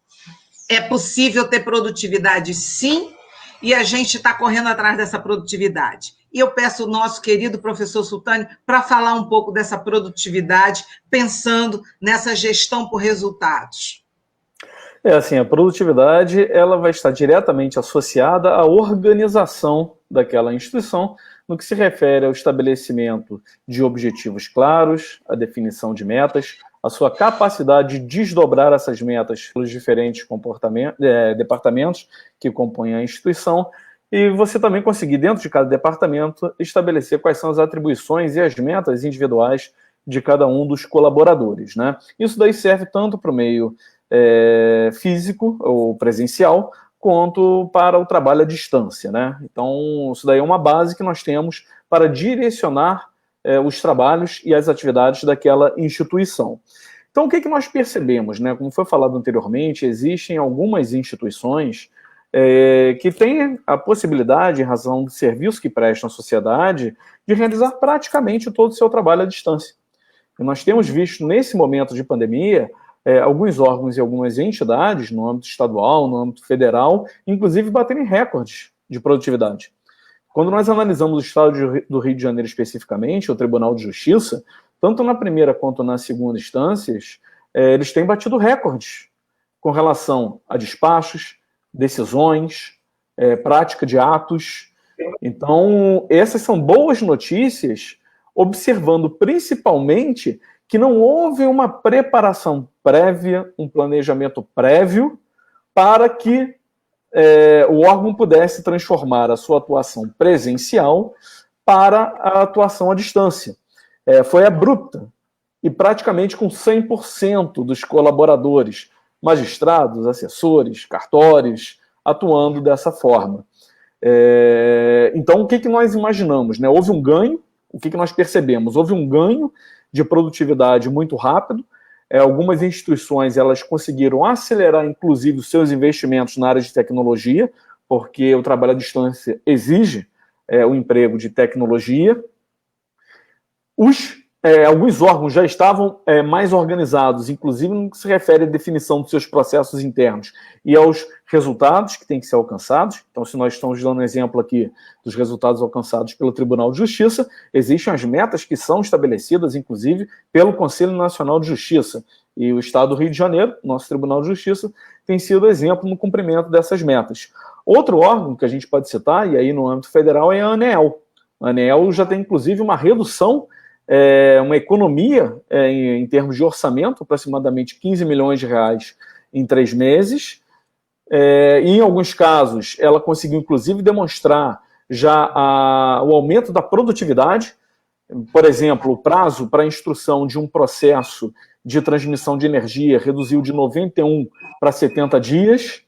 é possível ter produtividade, sim, e a gente está correndo atrás dessa produtividade. E eu peço o nosso querido professor Sultane para falar um pouco dessa produtividade, pensando nessa gestão por resultados. Assim, a produtividade ela vai estar diretamente associada à organização daquela instituição, no que se refere ao estabelecimento de objetivos claros, a definição de metas, a sua capacidade de desdobrar essas metas pelos diferentes departamentos que compõem a instituição, e você também conseguir, dentro de cada departamento, estabelecer quais são as atribuições e as metas individuais de cada um dos colaboradores, né? Isso daí serve tanto para o meio físico ou presencial, quanto para o trabalho à distância, né? Então, isso daí é uma base que nós temos para direcionar os trabalhos e as atividades daquela instituição. Então, o que nós percebemos, né? Como foi falado anteriormente, existem algumas instituições que têm a possibilidade, em razão do serviço que prestam à sociedade, de realizar praticamente todo o seu trabalho à distância. E nós temos visto, nesse momento de pandemia, alguns órgãos e algumas entidades, no âmbito estadual, no âmbito federal, inclusive baterem recordes de produtividade. Quando nós analisamos o estado do Rio de Janeiro especificamente, o Tribunal de Justiça, tanto na primeira quanto na segunda instâncias, eles têm batido recordes com relação a despachos, decisões, prática de atos. Então, essas são boas notícias, observando principalmente que não houve uma preparação prévia, um planejamento prévio, para que o órgão pudesse transformar a sua atuação presencial para a atuação à distância. Foi abrupta, e praticamente com 100% dos colaboradores, magistrados, assessores, cartórios, atuando dessa forma. Então, o que nós imaginamos? Né? Houve um ganho, o que nós percebemos? Houve um ganho de produtividade muito rápido. Algumas instituições elas conseguiram acelerar, inclusive, os seus investimentos na área de tecnologia, porque o trabalho à distância exige o emprego de tecnologia. Alguns órgãos já estavam mais organizados, inclusive no que se refere à definição dos seus processos internos e aos resultados que têm que ser alcançados. Então, se nós estamos dando um exemplo aqui dos resultados alcançados pelo Tribunal de Justiça, existem as metas que são estabelecidas, inclusive, pelo Conselho Nacional de Justiça. E o Estado do Rio de Janeiro, nosso Tribunal de Justiça, tem sido exemplo no cumprimento dessas metas. Outro órgão que a gente pode citar, e aí no âmbito federal, é a ANEEL. A ANEEL já tem, inclusive, uma redução, uma economia em termos de orçamento, aproximadamente 15 milhões de reais em 3 meses. E, em alguns casos, ela conseguiu, inclusive, demonstrar já o aumento da produtividade. Por exemplo, o prazo para a instrução de um processo de transmissão de energia reduziu de 91 para 70 dias.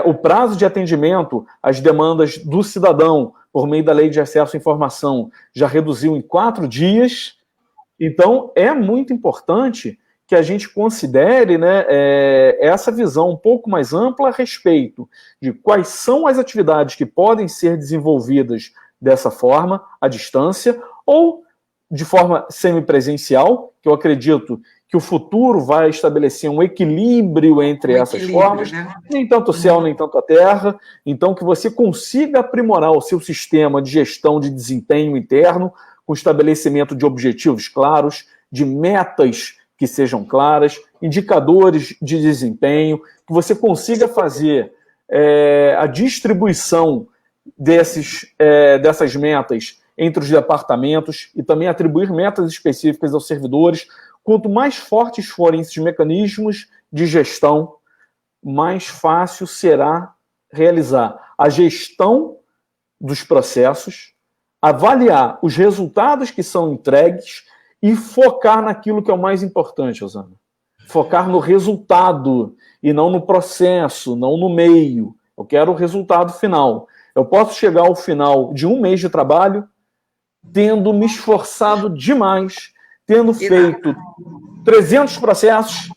O prazo de atendimento às demandas do cidadão por meio da Lei de Acesso à Informação já reduziu em 4 dias. Então, é muito importante que a gente considere, né, essa visão um pouco mais ampla a respeito de quais são as atividades que podem ser desenvolvidas dessa forma, à distância, ou de forma semipresencial, que eu acredito que o futuro vai estabelecer um equilíbrio entre essas formas, né? Nem tanto o céu, nem tanto a terra. Então, que você consiga aprimorar o seu sistema de gestão de desempenho interno, com estabelecimento de objetivos claros, de metas que sejam claras, indicadores de desempenho, que você consiga fazer a distribuição dessas metas entre os departamentos e também atribuir metas específicas aos servidores. Quanto mais fortes forem esses mecanismos de gestão, mais fácil será realizar a gestão dos processos, avaliar os resultados que são entregues e focar naquilo que é o mais importante, Rosana. Focar no resultado e não no processo, não no meio. Eu quero o resultado final. Eu posso chegar ao final de 1 mês de trabalho tendo me esforçado demais, tendo feito 300 processos.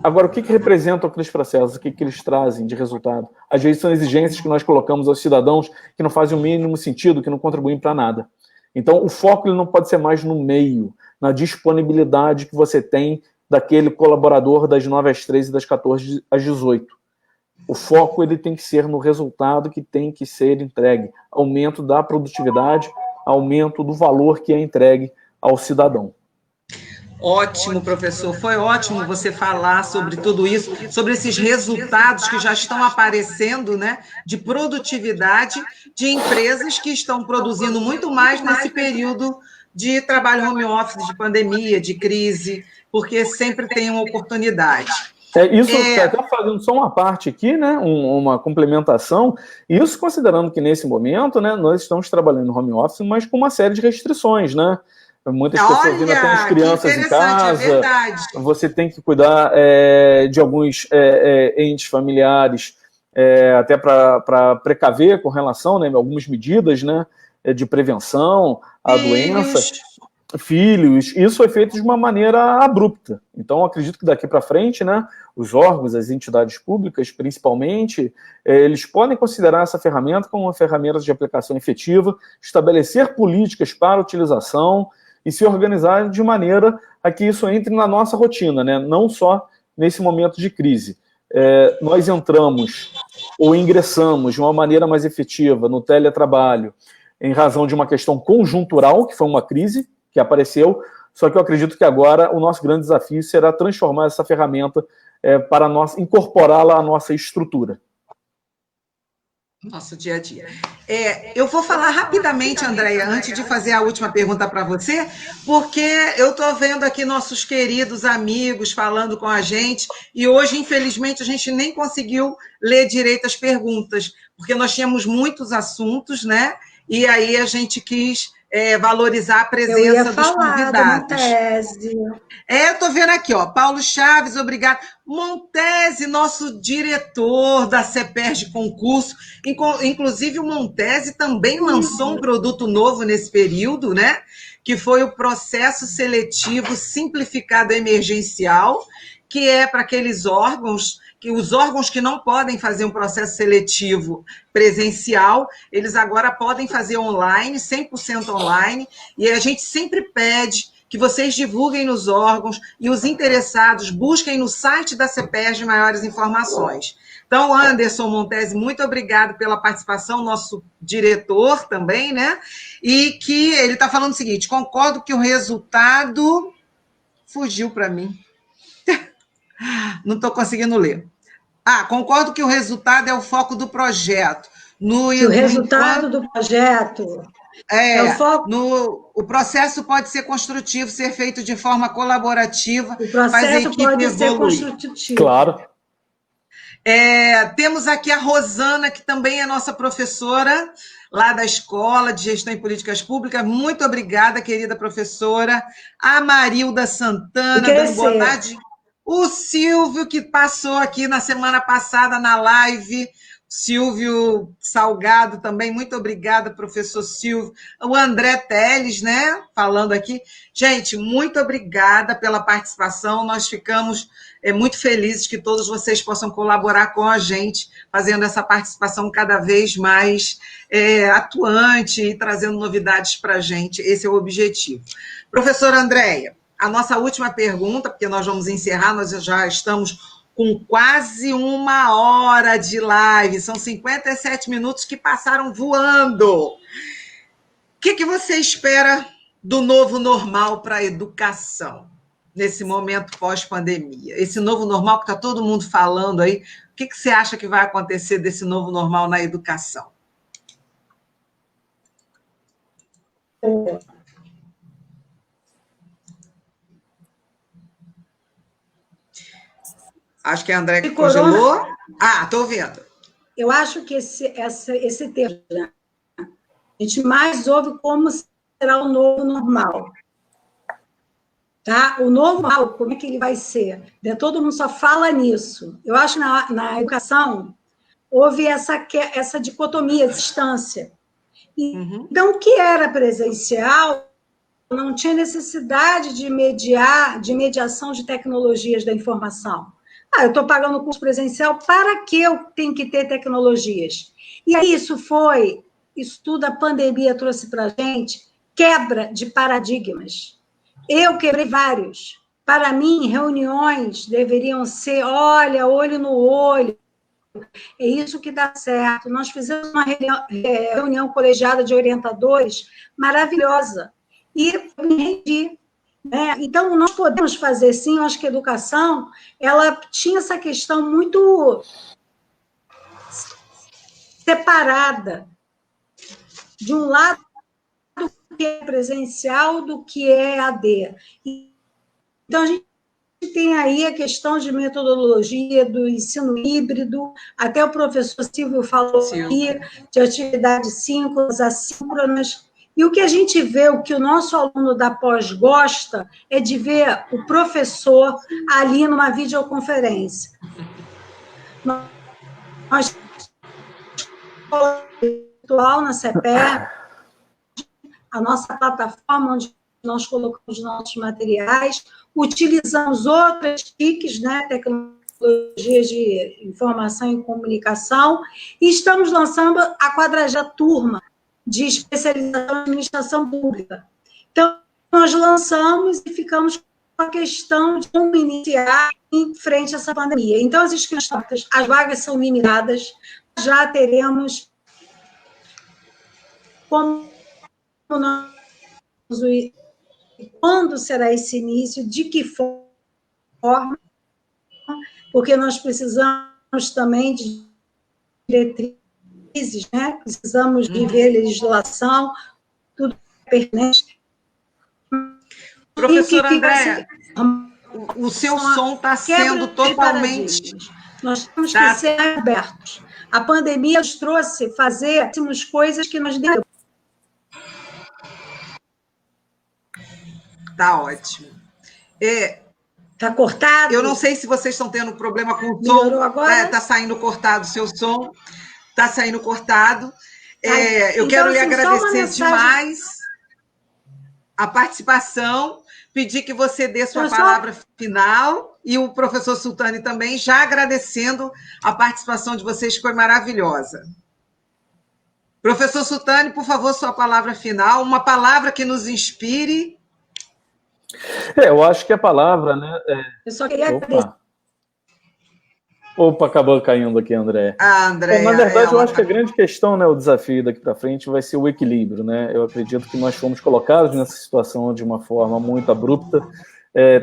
Agora, o que representam aqueles processos? O que eles trazem de resultado? Às vezes são exigências que nós colocamos aos cidadãos que não fazem o mínimo sentido, que não contribuem para nada. Então, o foco ele não pode ser mais no meio, na disponibilidade que você tem daquele colaborador das 9 às 13 e das 14 às 18. O foco ele tem que ser no resultado que tem que ser entregue. Aumento da produtividade, aumento do valor que é entregue ao cidadão. Ótimo, professor. Foi ótimo você falar sobre tudo isso, sobre esses resultados que já estão aparecendo, né, de produtividade de empresas que estão produzindo muito mais nesse período de trabalho home office, de pandemia, de crise, porque sempre tem uma oportunidade. Até fazendo só uma parte aqui, né, uma complementação, isso considerando que nesse momento, né, nós estamos trabalhando no home office, mas com uma série de restrições, né? Muitas pessoas ainda têm as crianças em casa, você tem que cuidar de alguns entes familiares, até para precaver com relação, né, a algumas medidas, né, de prevenção à doença. Filhos, isso foi feito de uma maneira abrupta. Então, acredito que daqui para frente, né, os órgãos, as entidades públicas, principalmente, eles podem considerar essa ferramenta como uma ferramenta de aplicação efetiva, estabelecer políticas para utilização e se organizar de maneira a que isso entre na nossa rotina, né, não só nesse momento de crise. Nós entramos ou ingressamos de uma maneira mais efetiva no teletrabalho em razão de uma questão conjuntural, que foi uma crise que apareceu, só que eu acredito que agora o nosso grande desafio será transformar essa ferramenta para incorporá-la à nossa estrutura. Nosso dia a dia. Eu vou falar rapidamente, Andréia, antes de fazer a última pergunta para você, porque eu estou vendo aqui nossos queridos amigos falando com a gente, e hoje, infelizmente, a gente nem conseguiu ler direito as perguntas, porque nós tínhamos muitos assuntos, né? E aí a gente quis valorizar a presença dos convidados. Eu estou vendo aqui, ó, Paulo Chaves, obrigado. Montese, nosso diretor da CEPERJ Concurso, inclusive o Montese também lançou um produto novo nesse período, né? Que foi o processo seletivo simplificado emergencial, que é para aqueles órgãos, os órgãos que não podem fazer um processo seletivo presencial, eles agora podem fazer online, 100% online, e a gente sempre pede que vocês divulguem nos órgãos e os interessados busquem no site da CEPERJ maiores informações. Então, Anderson Montese, muito obrigado pela participação, nosso diretor também, né? E que ele está falando o seguinte: concordo que o resultado fugiu para mim. Não estou conseguindo ler. Concordo que o resultado é o foco do projeto. O resultado do projeto o foco. O processo pode ser construtivo, ser feito de forma colaborativa. O processo pode ser construtivo. Claro. Temos aqui a Rosana, que também é nossa professora lá da Escola de Gestão em Políticas Públicas. Muito obrigada, querida professora. A Marilda Santana, dando boa tarde. O Silvio, que passou aqui na semana passada na live. Silvio Salgado também, muito obrigada, professor Silvio. O André Teles, né, falando aqui. Gente, muito obrigada pela participação, nós ficamos muito felizes que todos vocês possam colaborar com a gente, fazendo essa participação cada vez mais atuante e trazendo novidades para a gente, esse é o objetivo. Professora Andréia, a nossa última pergunta, porque nós vamos encerrar, nós já estamos com quase 1 hora de live, são 57 minutos que passaram voando. O que você espera do novo normal para a educação, nesse momento pós-pandemia? Esse novo normal que está todo mundo falando aí, o que você acha que vai acontecer desse novo normal na educação? Acho que a André congelou. Estou vendo. Eu acho que esse termo, né? A gente mais ouve como será o novo normal. Tá? O novo normal, como é que ele vai ser? Todo mundo só fala nisso. Eu acho que na educação houve essa dicotomia, essa distância. Então, o que era presencial não tinha necessidade de mediação de tecnologias da informação. Eu estou pagando o curso presencial, para que eu tenho que ter tecnologias? E aí isso tudo a pandemia trouxe para a gente, quebra de paradigmas. Eu quebrei vários. Para mim, reuniões deveriam ser, olho no olho, é isso que dá certo. Nós fizemos uma reunião colegiada de orientadores maravilhosa, e eu me rendi. Então, nós podemos fazer, sim, eu acho que a educação, ela tinha essa questão muito separada, de um lado do que é presencial, do que é AD. Então, a gente tem aí a questão de metodologia do ensino híbrido, até o professor Silvio falou aqui, de atividades síncronas, assíncronas. E o que a gente vê, o que o nosso aluno da pós gosta, é de ver o professor ali numa videoconferência. Nós virtual na CEPERJ, a nossa plataforma onde nós colocamos nossos materiais, utilizamos outras TICs, né, tecnologias de informação e comunicação, e estamos lançando a 40ª turma de especialização em administração pública. Então, nós lançamos e ficamos com a questão de como iniciar em frente a essa pandemia. Então, as inscrições, as vagas são limitadas, já teremos como nós, quando será esse início, de que forma, porque nós precisamos também de diretrizes crises, né? Precisamos de ver legislação, tudo pertinente. Professora Andréia, o seu som está sendo totalmente... Nós temos que ser abertos. A pandemia nos trouxe fazer coisas que nós devemos. Tá ótimo. Está cortado? Eu não sei se vocês estão tendo problema com o som. Melhorou agora? Está saindo cortado o seu som. Está saindo cortado. Eu então, quero lhe assim, agradecer demais a participação, pedir que você dê sua palavra final, e o professor Sultani também, já agradecendo a participação de vocês, que foi maravilhosa. Professor Sultani, por favor, sua palavra final, uma palavra que nos inspire. Eu acho que a palavra, né? Eu só queria agradecer. Opa, acabou caindo aqui, André. André. Na verdade, eu acho que a grande questão, né, o desafio daqui para frente vai ser o equilíbrio, né? Eu acredito que nós fomos colocados nessa situação de uma forma muito abrupta.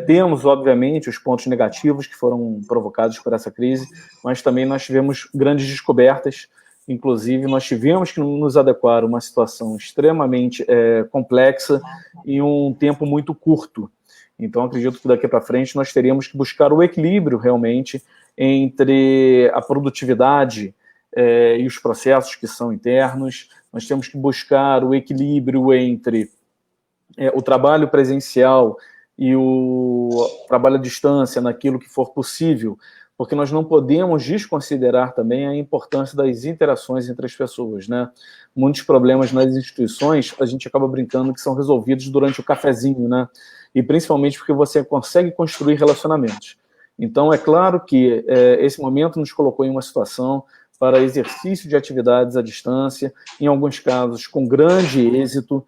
Temos, obviamente, os pontos negativos que foram provocados por essa crise, mas também nós tivemos grandes descobertas. Inclusive, nós tivemos que nos adequar a uma situação extremamente complexa em um tempo muito curto. Então, acredito que daqui para frente nós teríamos que buscar o equilíbrio, realmente, entre a produtividade e os processos que são internos. Nós temos que buscar o equilíbrio entre o trabalho presencial e o trabalho à distância, naquilo que for possível, porque nós não podemos desconsiderar também a importância das interações entre as pessoas, né? Muitos problemas nas instituições, a gente acaba brincando que são resolvidos durante o cafezinho, né? E principalmente porque você consegue construir relacionamentos. Então, é claro que esse momento nos colocou em uma situação para exercício de atividades à distância, em alguns casos com grande êxito,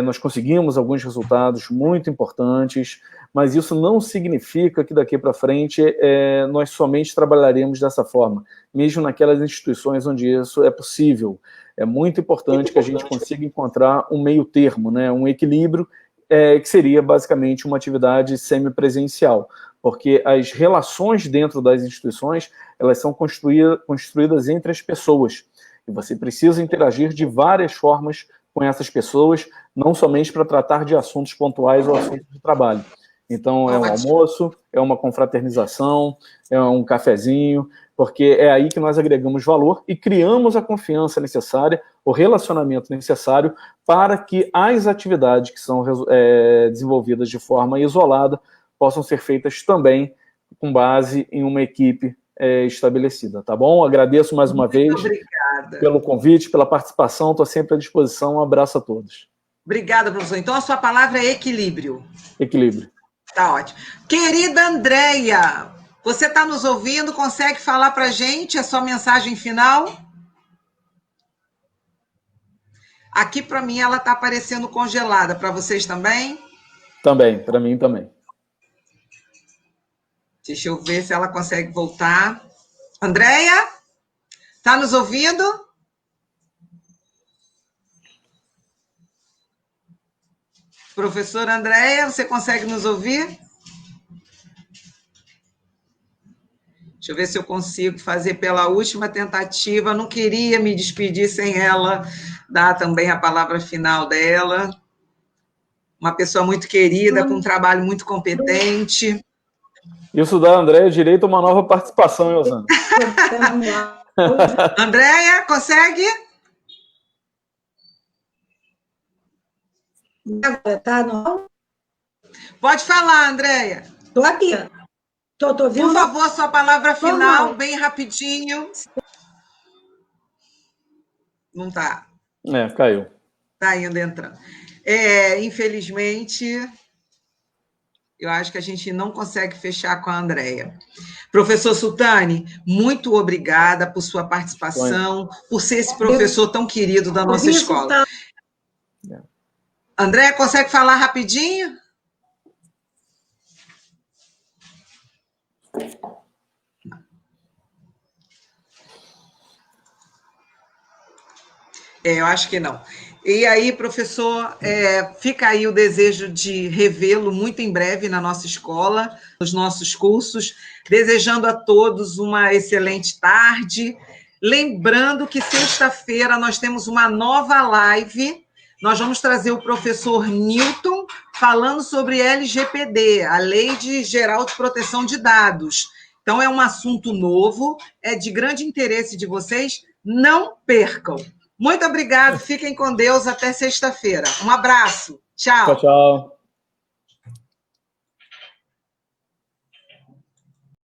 nós conseguimos alguns resultados muito importantes, mas isso não significa que daqui para frente nós somente trabalharemos dessa forma, mesmo naquelas instituições onde isso é possível. É muito importante que a gente consiga encontrar um meio termo, né, um equilíbrio, que seria basicamente uma atividade semipresencial, porque as relações dentro das instituições, elas são construídas entre as pessoas, e você precisa interagir de várias formas com essas pessoas, não somente para tratar de assuntos pontuais ou assuntos de trabalho. Então, é um almoço, é uma confraternização, é um cafezinho, porque é aí que nós agregamos valor e criamos a confiança necessária, o relacionamento necessário para que as atividades que são desenvolvidas de forma isolada possam ser feitas também com base em uma equipe estabelecida, tá bom? Agradeço mais uma vez pelo convite, pela participação, estou sempre à disposição, um abraço a todos. Obrigada, professor. Então, a sua palavra é equilíbrio. Equilíbrio. Tá ótimo. Querida Andréia, você está nos ouvindo? Consegue falar para a gente a sua mensagem final? Aqui, para mim, ela está aparecendo congelada. Para vocês também? Também, para mim também. Deixa eu ver se ela consegue voltar. Andréia, está nos ouvindo? Professora Andréia, você consegue nos ouvir? Deixa eu ver se eu consigo fazer pela última tentativa. Não queria me despedir sem ela dar também a palavra final dela. Uma pessoa muito querida, com um trabalho muito competente. Isso dá, Andréia, direito a uma nova participação, Rosana. Andréia, consegue? Tá, não? Pode falar, Andréia. Estou aqui. Tô ouvindo. Por favor, sua palavra final, bem rapidinho. Não está. Caiu. Está ainda entrando. Infelizmente, eu acho que a gente não consegue fechar com a Andréia. Professor Sultani, muito obrigada por sua participação, por ser esse professor tão querido da nossa escola. Andréia, consegue falar rapidinho? Eu acho que não. E aí, professor, fica aí o desejo de revê-lo muito em breve na nossa escola, nos nossos cursos, desejando a todos uma excelente tarde, Lembrando que sexta-feira nós temos uma nova live. Nós vamos trazer o professor Newton falando sobre LGPD, a Lei Geral de Proteção de Dados. Então, é um assunto novo, é de grande interesse de vocês. Não percam. Muito obrigado, fiquem com Deus, até sexta-feira. Um abraço. Tchau. Tchau, tchau.